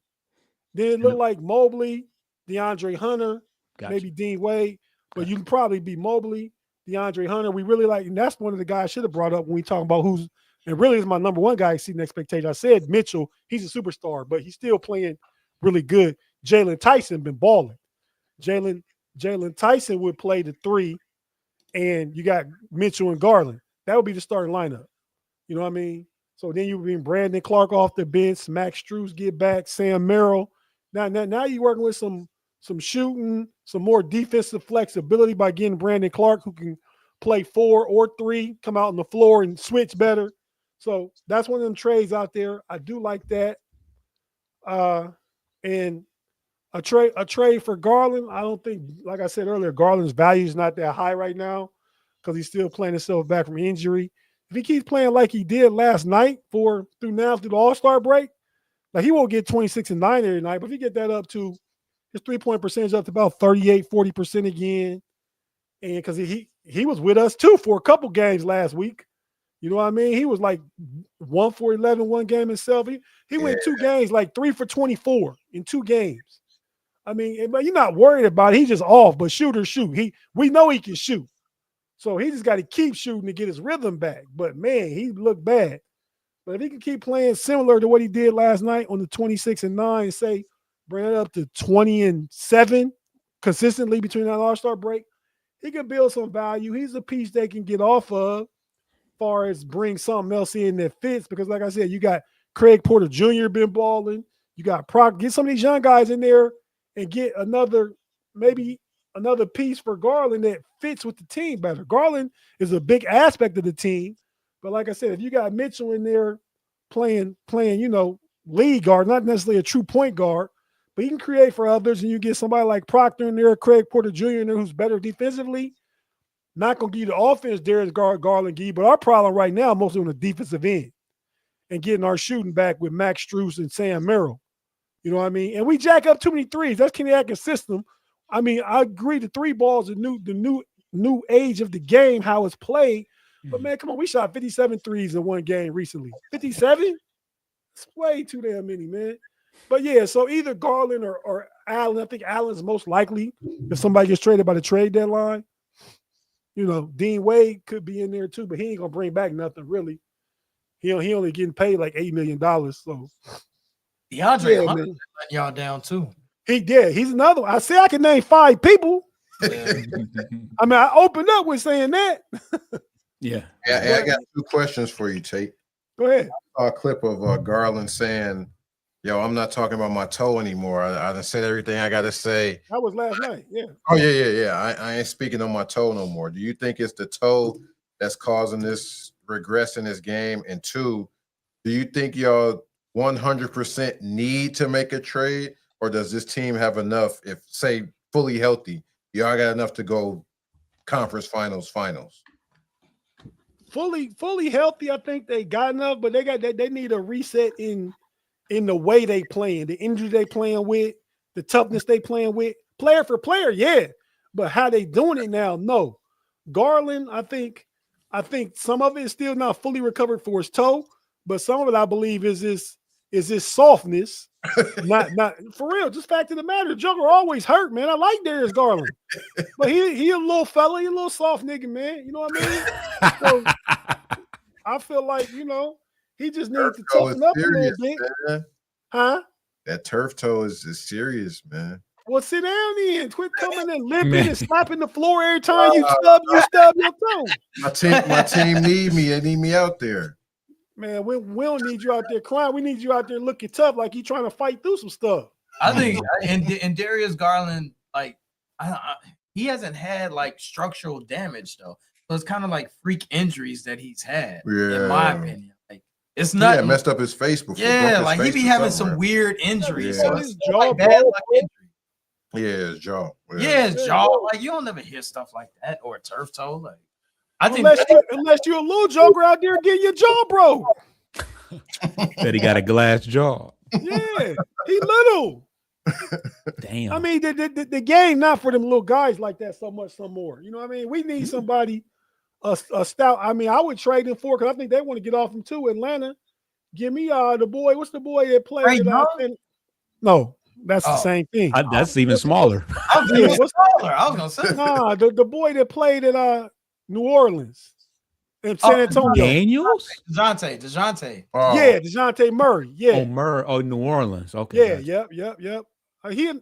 Then it looked like Mobley, DeAndre Hunter, maybe Dean Wade, but you can probably be Mobley, DeAndre Hunter. We really like, and that's one of the guys I should have brought up when we talk about who's, and really is my number one guy exceeding expectation. I said Mitchell, he's a superstar, but he's still playing really good. Jalen Tyson been balling. Jalen Tyson would play the 3, and you got Mitchell and Garland. That would be the starting lineup. You know what I mean? So then you would bring Brandon Clark off the bench, Max Strus get back, Sam Merrill. Now you're working with some shooting, some more defensive flexibility by getting Brandon Clark, who can play 4 or 3, come out on the floor and switch better. So that's one of them trades out there. I do like that. And a trade for Garland, I don't think, like I said earlier, Garland's value is not that high right now because he's still playing himself back from injury. If he keeps playing like he did last night through the All-Star break, like he won't get 26 and 9 every night, but if he get that up to his 3-point percentage up to about 38-40% again, and because he was with us too for a couple games last week. You know what I mean? He was like 1 for 11 one game himself. He went 2 games like 3 for 24 in 2 games. I mean, but you're not worried about it. He's just off, but shoot. We know he can shoot. So he just got to keep shooting to get his rhythm back. But man, he looked bad. But if he can keep playing similar to what he did last night on the 26 and 9, say bring it up to 20 and 7 consistently between that All-Star break, he can build some value. He's a piece they can get off of as far as bring something else in that fits. Because like I said, you got Craig Porter Jr. been balling. You got Proc. Get some of these young guys in there and get maybe another piece for Garland that fits with the team better. Garland is a big aspect of the team. But like I said, if you got Mitchell in there playing, lead guard, not necessarily a true point guard, but he can create for others, and you get somebody like Proctor in there, Craig Porter Jr. in there who's better defensively, not going to give you the offense Darius Garland give, but our problem right now mostly on the defensive end and getting our shooting back with Max Strus and Sam Merrill. You know what I mean? And we jack up too many threes. That's Kenny Atkins' system. I mean, I agree the 3 ball is the new new age of the game, how it's played. But man, come on, we shot 57 threes in one game recently. 57? It's way too damn many, man. But yeah, so either Garland or Allen. I think Allen's most likely if somebody gets traded by the trade deadline. You know, Dean Wade could be in there too, but he ain't gonna bring back nothing really. He only getting paid like $8 million. So DeAndre Hunter letting y'all down too. He did. He's another one. I say I can name 5 people. Yeah. I mean, I opened up with saying that. Yeah. I got 2 questions for you, Tate. Go ahead. I saw a clip of Garland saying, "Yo, I'm not talking about my toe anymore. I done said everything I got to say." That was last night. Yeah. Oh yeah. I ain't speaking on my toe no more. Do you think it's the toe that's causing this regress in this game? And 2, do you think y'all 100% need to make a trade, or does this team have enough? If say fully healthy, y'all got enough to go conference finals? Fully healthy, I think they got enough, but they need a reset in the way they playing, the injury they playing with, the toughness they playing with, player for player, yeah. But how they doing it now, no. Garland, I think some of it is still not fully recovered for his toe, but some of it I believe is this softness. not for real. Just fact of the matter, Joker always hurt, man. I like Darius Garland, but he a little fella, he a little soft nigga, man. You know what I mean? So I feel like he just needs to toughen up a little bit, man. Huh? That turf toe is serious, man. Well, sit down then. Quit coming and limping and slapping the floor every time you stub your toe. My team need me. They need me out there. Man, we don't need you out there crying. We need you out there looking tough, like you trying to fight through some stuff. I think, and Darius Garland, like, he hasn't had like structural damage though, so it's kind of like freak injuries that he's had. Yeah. In my opinion, like it's not. Yeah, messed up his face before. Yeah, like he be having some weird injuries. Yeah. So it's like bad luck injury. Yeah, his jaw. Yeah, his jaw. Like you don't never hear stuff like that, or a turf toe. Like I think unless you're a little joker out there getting your jaw broke. Said he got a glass jaw. Yeah, he little. Damn. I mean, the game not for them little guys like that so much, some more. You know what I mean? We need somebody a stout. I mean, I would trade him for because I think they want to get off him too. Atlanta, give me the boy. What's the boy that played? No, that's the same thing. That's even smaller. I was gonna say nah, the boy that played at New Orleans and San Antonio. Daniels? DeJounte. Oh. Yeah, DeJounte Murray. Yeah. Oh, Murray. Oh, New Orleans. Okay. Yeah, yep. He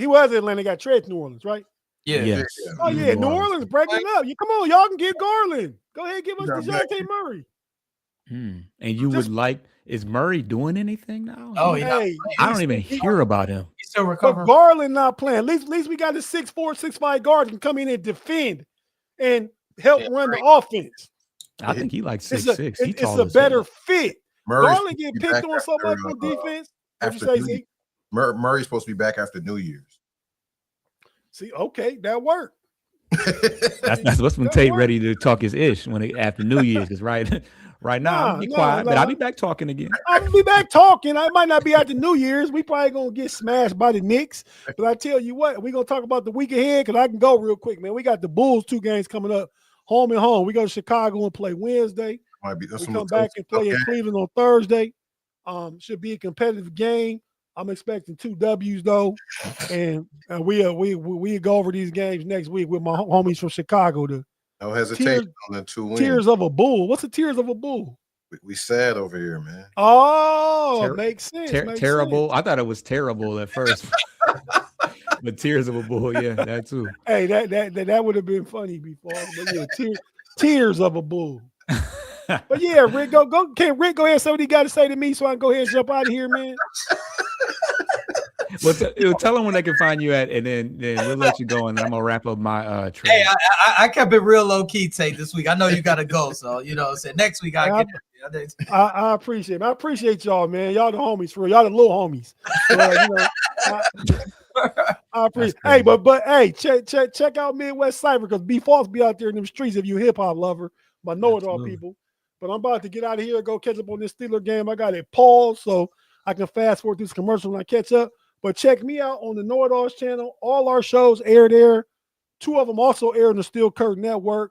was in Atlanta, got traded to New Orleans, right? Yeah. Yes. Oh, yeah. New Orleans breaking up. Come on, y'all can get Garland. Go ahead, give us DeJounte Murray. And you would like, is Murray doing anything now? Oh, hey, I don't even hear about him. He's still recovering. But Garland not playing. At least we got a 6'4", 6'5" guard can come in and defend and help run the offense. I think he like 6'6". It's a better fit. Murray's Garland get picked on so much on defense. Murray's supposed to be back after New Year's. See, okay, that worked. That's what's when Tate ready to talk his ish after New Year's. Because right now, I'll be quiet, but I'll be back talking again. I'll be back talking. I might not be after New Year's. We probably gonna get smashed by the Knicks. But I tell you what, we're gonna talk about the week ahead because I can go real quick, man. We got the Bulls 2 games coming up, home and home. We go to Chicago and play Wednesday. We come back and play in Cleveland on Thursday. Should be a competitive game. I'm expecting 2 W's though, and we go over these games next week with my homies from Chicago. No hesitation on the 2 wins. Tears of a bull. What's the tears of a bull? We sad over here, man. Oh, makes sense. Terrible. I thought it was terrible at first. But tears of a bull, yeah, that too. Hey, that would have been funny before. But yeah, tears of a bull. But yeah, Rick, can Rick go ahead and say what he got to say to me so I can go ahead and jump out of here, man? Well, tell them when they can find you at, and then we'll let you go, and I'm gonna wrap up my trade. Hey, I kept it real low key, Tate, this week. I know you gotta go, so next week I appreciate it. I appreciate y'all, man. Y'all the homies for real. Y'all the little homies. I appreciate. Hey, but hey, check out Midwest Cypher because B Falls be out there in them streets if you hip hop lover, but know it all people. But I'm about to get out of here, go catch up on this Steeler game. I got it paused so I can fast forward this commercial when I catch up. But check me out on the Know It Alls channel. All our shows air there Two of them also air on the Steel Curtain Network.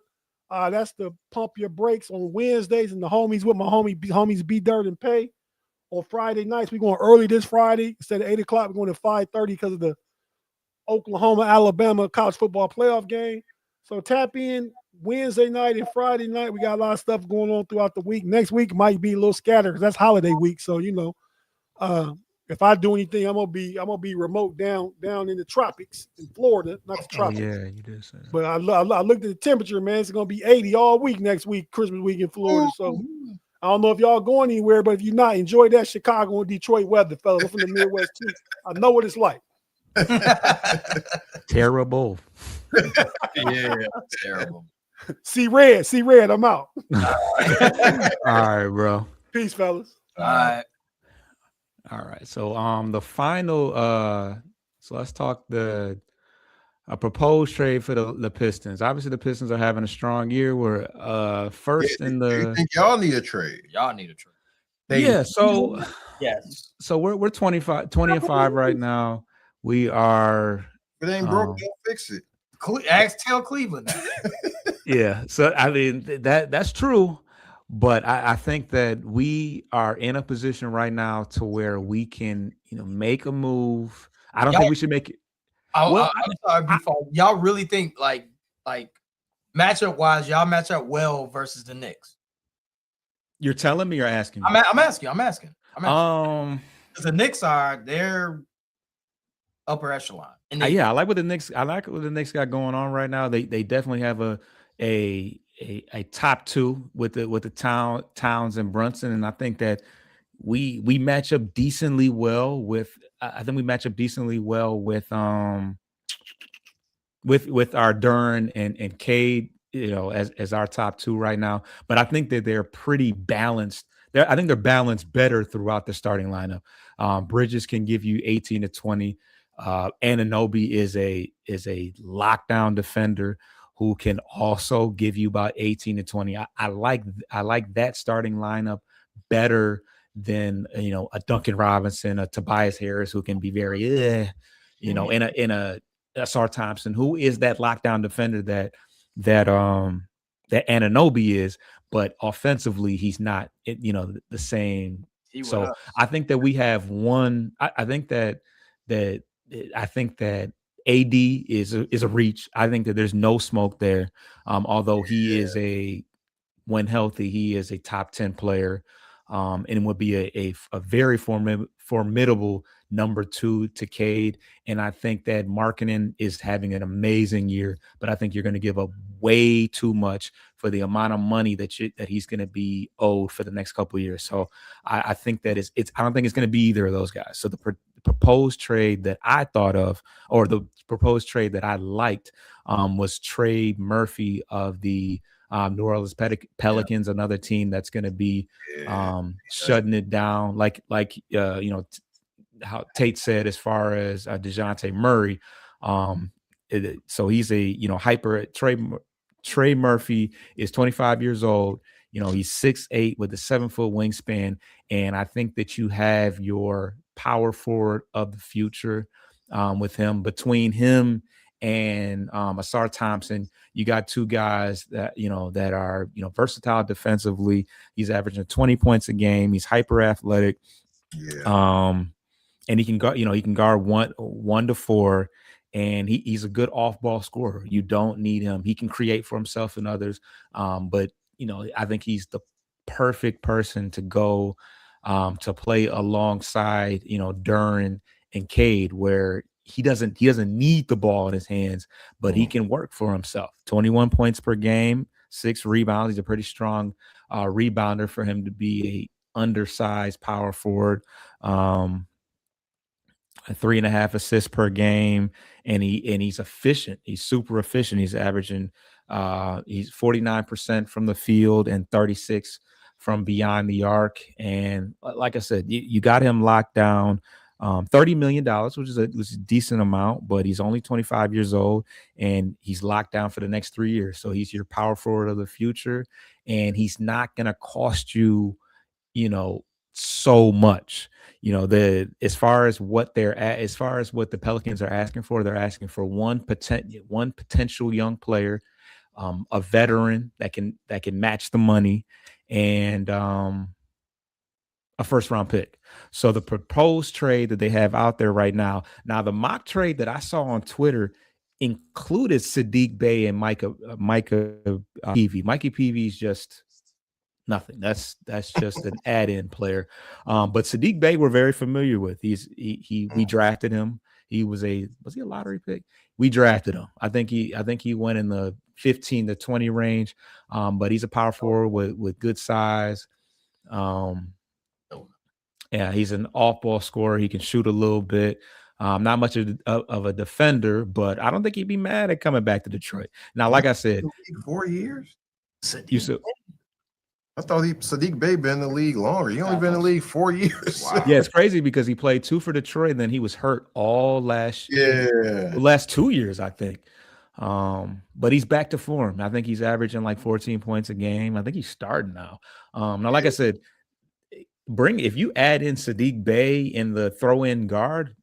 That's the Pump Your Brakes on Wednesdays, and the homies with my homies B Dirt and Pay. On Friday nights, we're going early this Friday. Instead of 8 o'clock, we're going to 5:30 because of the Oklahoma-Alabama college football playoff game. So tap in Wednesday night and Friday night. We got a lot of stuff going on throughout the week. Next week might be a little scattered because that's holiday week. So, if I do anything, I'm gonna be remote down in the tropics in Florida, not the tropics. Yeah, you did say that. But I looked at the temperature, man. It's gonna be 80 all week next week, Christmas week in Florida. So I don't know if y'all going anywhere, but if you're not, enjoy that Chicago and Detroit weather, fellas. I'm from the Midwest too. I know what it's like. Terrible. Yeah, terrible. See red. I'm out. All right, bro. Peace, fellas. All right. All right. So the final so let's talk the proposed trade for the Pistons. Obviously the Pistons are having a strong year. We're first in the You think y'all need a trade? Y'all need a trade. so Yes. so we're 20-5 right now. We are If it ain't broke, don't fix it. Tell Cleveland that. yeah. So I mean that's true. But I think that we are in a position right now to where we can, make a move. I don't think we should make it. I'm Well, sorry, before y'all really think like matchup wise, y'all match up well versus the Knicks. You're telling me or asking me? I'm asking. Um, The Knicks they're upper echelon. And yeah, I like what the Knicks got going on right now. They definitely have a top two with the Towns and Brunson, and I think that we match up decently well with. I think we match up decently well with our Duren and Cade, as our top two right now. But I think that they're pretty balanced. I think they're balanced better throughout the starting lineup. Bridges can give you 18 to 20. Anunoby is a lockdown defender who can also give you about 18 to 20. I like that starting lineup better than a Duncan Robinson, a Tobias Harris, who can be very in a Asar Thompson, who is that lockdown defender that Anunoby is, but offensively he's not the same. So I think that we have one. I think that AD is a reach. I think that there's no smoke there. Although he is when healthy, he is a top 10 player, and would be a very formidable number two to Cade. And I think that Markkanen is having an amazing year, but I think you're going to give up way too much for the amount of money that he's going to be owed for the next couple of years. So I think that I don't think it's going to be either of those guys. So the proposed trade that I thought of, or the proposed trade that I liked, was Trey Murphy of the New Orleans Pelicans, another team that's going to be shutting it down, like how Tate said, as far as DeJounte Murray. So he's hyper. Trey Murphy is 25 years old. He's 6'8" with a 7-foot wingspan, and I think that you have your power forward of the future with him. Between him and Asar Thompson, you got two guys that that are versatile defensively. He's averaging 20 points a game. He's hyper athletic. Yeah. And he can guard 1 to 4, and he's a good off-ball scorer. You don't need him. He can create for himself and others. But I think he's the perfect person to go to play alongside Duren and Cade, where he doesn't need the ball in his hands, but he can work for himself. 21 points per game, 6 rebounds. He's a pretty strong rebounder for him to be a undersized power forward. 3.5 assists per game, and he's efficient. He's super efficient. He's averaging he's 49% from the field and 36 from beyond the arc. And like I said, you got him locked down. $30 million, which is a decent amount, but he's only 25 years old, and he's locked down for the next 3 years. So he's your power forward of the future, and he's not going to cost you, so much. You know, as far as what the Pelicans are asking for, they're asking for one potential young player, a veteran that can match the money, and a first round pick. So the proposed trade that they have out there right now, the mock trade that I saw on Twitter included Sadiq Bey and Micah Peavy. Mikey Peavy is just nothing. That's just an add-in player. But Sadiq Bey we're very familiar with. We drafted him. Was he a lottery pick? We drafted him. I think he went in the 15 to 20 range. But he's a power forward with good size. Yeah, he's an off-ball scorer. He can shoot a little bit. Not much of a defender, but I don't think he'd be mad at coming back to Detroit. Now, like I said, 4 years. I thought Sadiq Bey been in the league longer. He only been in the league 4 years. Wow. Yeah, it's crazy because he played 2 for Detroit, and then he was hurt all last 2 years, I think. But he's back to form. I think he's averaging like 14 points a game. I think he's starting now. Now, like I said, if you add in Sadiq Bey in the throw-in guard,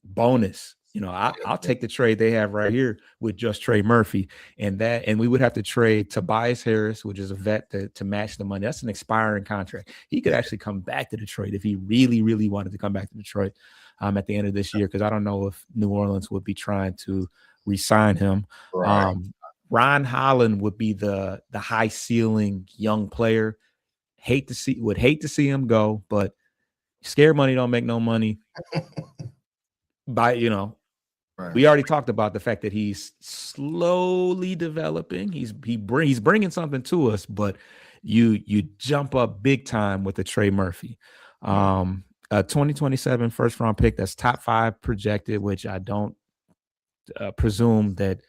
bonus. You know, I'll take the trade they have right here with just Trey Murphy, and we would have to trade Tobias Harris, which is a vet to match the money. That's an expiring contract. He could actually come back to Detroit if he really, really wanted to come back to Detroit at the end of this year, because I don't know if New Orleans would be trying to re-sign him. Right. Ron Holland would be the high ceiling young player. Would hate to see him go, but scared money don't make no money. We already talked about the fact that he's slowly developing. He's bringing something to us, but you jump up big time with the Trey Murphy, a 2027 first round pick that's top 5 projected, which I don't presume that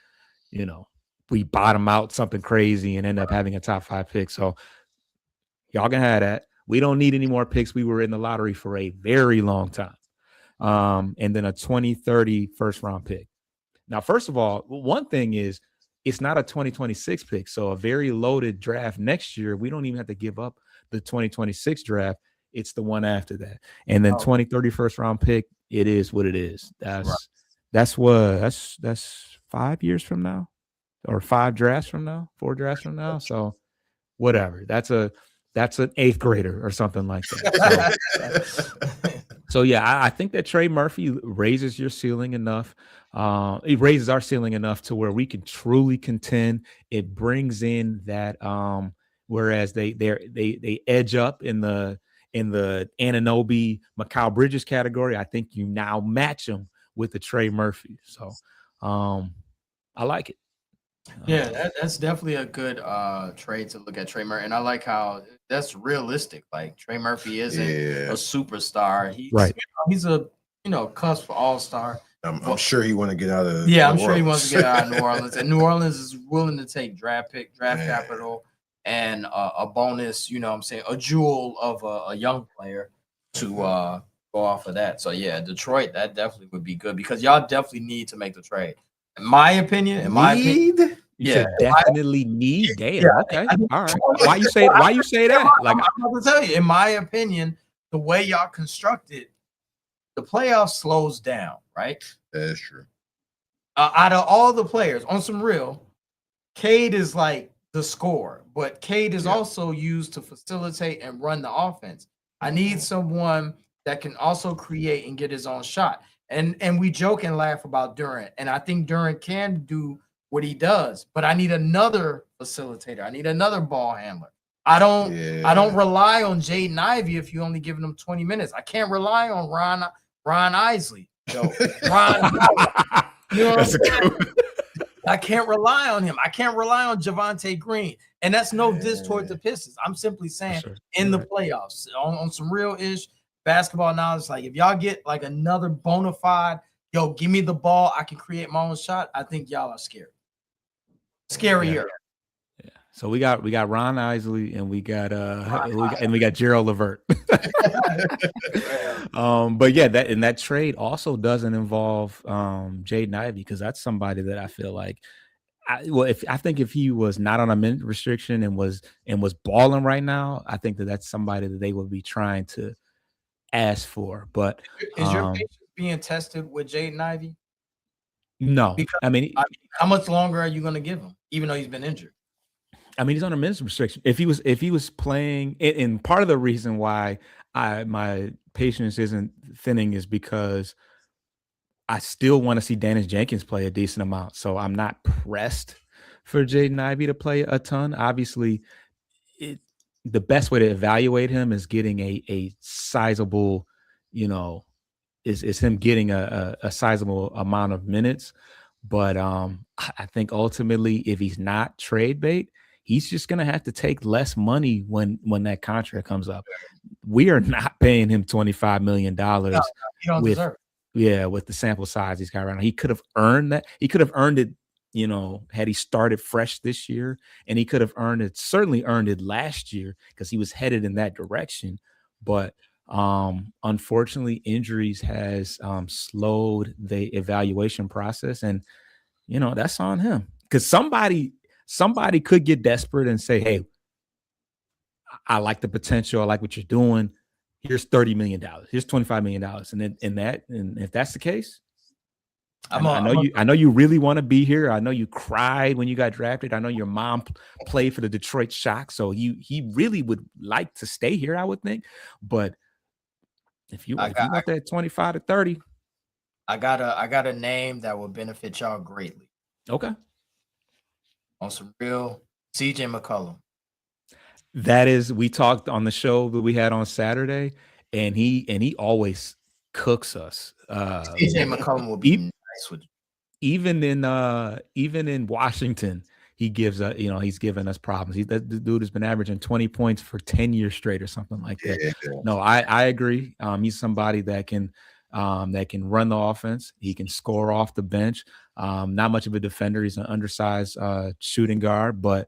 we bottom out something crazy and end up having a top 5 pick. So y'all can have that. We don't need any more picks. We were in the lottery for a very long time. And then a 2030 first round pick. Now, first of all, one thing is it's not a 2026 pick. So a very loaded draft next year. We don't even have to give up the 2026 draft. It's the one after that. And then 2030 first round pick. It is what it is. That's 5 years from now, or 5 drafts from now, 4 drafts from now. So whatever. That's an 8th grader or something like that. So yeah, I think that Trey Murphy raises your ceiling enough. It raises our ceiling enough to where we can truly contend. It brings in that whereas they edge up in the Anunoby, Mikal Bridges category. I think you now match them with the Trey Murphy. So I like it. Yeah, that's definitely a good trade to look at Trey Murphy, and I like how that's realistic. Like Trey Murphy isn't a superstar. He's a cusp all-star. I'm sure he want to get out of. Yeah, I'm sure he wants to get out of New Orleans, and New Orleans is willing to take draft capital, and a bonus. You know what I'm saying, a jewel of a young player to go off of that. So yeah, Detroit, that definitely would be good because y'all definitely need to make the trade. In my opinion, definitely need. Damn. Yeah, okay. All right. Why you say that? Like, I'm going to tell you, in my opinion, the way y'all constructed, the playoffs slows down, right? That's true. Out of all the players, on some real, Cade is like the scorer, but Cade is also used to facilitate and run the offense. I need someone that can also create and get his own shot. And we joke and laugh about Durant, and I think Durant can do what he does, but I need another facilitator. I need another ball handler. I don't rely on Jaden Ivey if you only giving him 20 minutes. I can't rely on Ron Isley. I can't rely on him. I can't rely on Javonte Green. And that's no diss toward the Pistons. I'm simply saying in the playoffs, on some real ish basketball knowledge, like if y'all get like another bona fide, give me the ball, I can create my own shot, I think y'all are scared. Scarier. Yeah. So we got Ron Isley and we got Gerald Levert. But yeah, that trade also doesn't involve Jaden Ivey, because that's somebody that I feel like I think if he was not on a minute restriction and was balling right now, I think that's somebody that they would be trying to ask for. But Is your patience being tested with Jaden Ivey? no, Because I mean, how much longer are you going to give him, even though he's been injured? I mean, he's on a minutes restriction. If he was playing, and part of the reason why my patience isn't thinning is because I still want to see Dennis Jenkins play a decent amount. So I'm not pressed for Jaden Ivey to play a ton. Obviously, the best way to evaluate him is getting a sizable, is him getting a sizable amount of minutes. But I think ultimately, if he's not trade bait, he's just gonna have to take less money when that contract comes up. We are not paying him $25 million. No, you don't deserve it. Yeah, with the sample size he's got right now. He could have earned that. He could have earned it, had he started fresh this year, and he could have certainly earned it last year because he was headed in that direction. But unfortunately, injuries has slowed the evaluation process, and that's on him because somebody could get desperate and say, "Hey, I like the potential. I like what you're doing. Here's $30 million. Here's $25 million." And if that's the case, I know you really want to be here. I know you cried when you got drafted. I know your mom played for the Detroit Shock, so he really would like to stay here, I would think. But if you want that 25 to 30, I got a name that will benefit y'all greatly. Okay. On some real CJ McCollum. That is, we talked on the show that we had on Saturday, and he always cooks us. CJ McCollum will be nice with you. Even in Washington, he gives he's given us problems. The dude has been averaging 20 points for 10 years straight or something like that. Yeah. No, I agree. He's somebody that can run the offense. He can score off the bench. Not much of a defender. He's an undersized shooting guard, but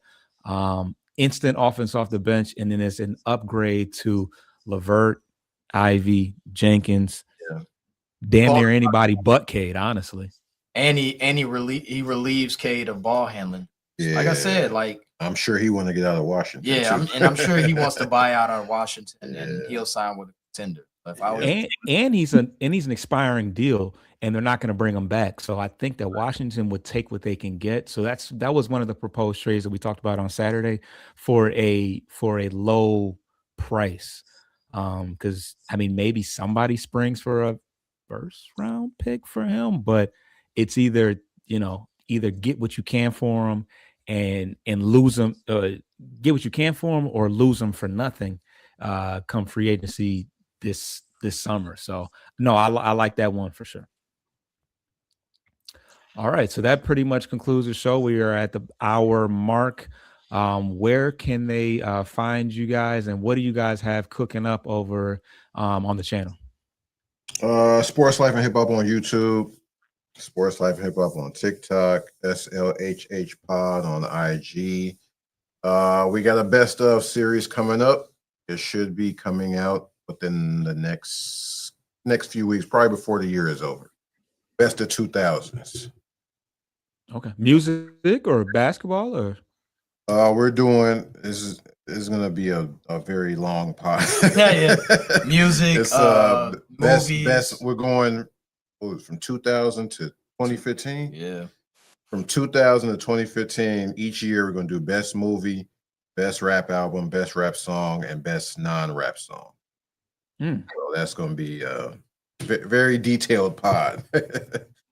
instant offense off the bench, and then it's an upgrade to LeVert, Ivy, Jenkins, damn near anybody but Cade, honestly. And he relieves Cade of ball handling. Yeah. Like I said, I'm sure he want to get out of Washington. Yeah, I'm sure he wants to buy out of Washington, and he'll sign with a contender. If I was and he's an expiring deal, and they're not going to bring him back. So I think that Washington would take what they can get. So that was one of the proposed trades that we talked about on Saturday for a low price. Because I mean, maybe somebody springs for a first round pick for him, but it's either get what you can for him and lose him, get what you can for him, or lose him for nothing. Come free agency this summer. So no, I like that one for sure. All right, so that pretty much concludes the show. We are at the hour mark. Where can they find you guys, and what do you guys have cooking up over on the channel? Sports Life and Hip Hop on YouTube, Sports Life and Hip Hop on TikTok, SLHH Pod on IG. We got a best of series coming up. It should be coming out within the next few weeks, probably before the year is over. Best of 2000s. Okay. Music or basketball or? We're doing this is going to be a very long pod. Yeah. Music, it's, movies. Best. We're going from 2000 to 2015. Yeah. From 2000 to 2015, each year we're going to do best movie, best rap album, best rap song, and best non-rap song. So that's going to be a very detailed pod.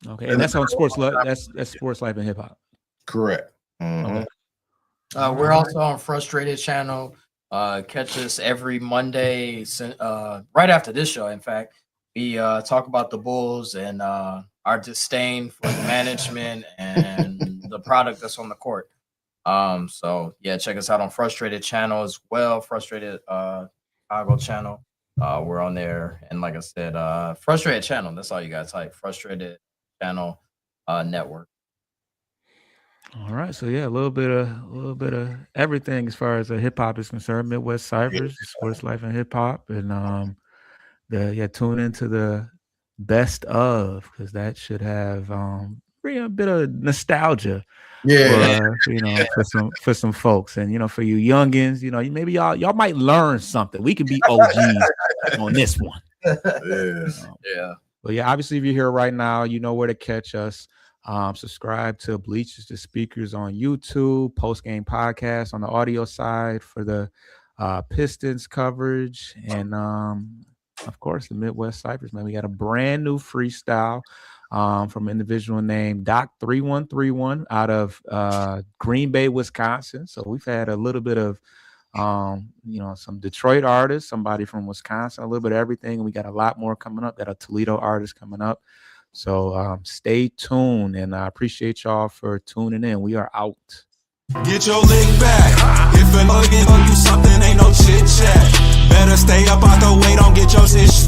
Okay, and that's on Sports Life. That's Sports Life and Hip Hop. Correct. Mm-hmm. Okay. We're also on Frustrated Channel. Catch us every Monday, right after this show. In fact, we talk about the Bulls and our disdain for management and the product that's on the court. So yeah, check us out on Frustrated Channel as well. Frustrated Chicago Channel. We're on there, and like I said, Frustrated Channel. That's all you guys type. Frustrated Channel Network. All right, so yeah, a little bit of everything as far as hip hop is concerned. Midwest Cyphers, Sports Life and Hip Hop, and tune into the best of, because that should have a bit of nostalgia Yeah. for some folks, and for you youngins, maybe y'all might learn something. We can be OGs on this one. Yeah. But yeah, obviously, if you're here right now, you know where to catch us. Subscribe to Bleachers to Speakers on YouTube, post game podcast on the audio side for the Pistons coverage, and of course the Midwest Cyphers. Man, we got a brand new freestyle from an individual named Doc3131 out of Green Bay, Wisconsin. So we've had a little bit of some Detroit artists, somebody from Wisconsin, a little bit of everything. And we got a lot more coming up. Got a Toledo artist coming up. So stay tuned, and I appreciate y'all for tuning in. We are out. Get your lick back. If a nigga owe you something, ain't no chit chat. Better stay up out the way, don't get your shit split.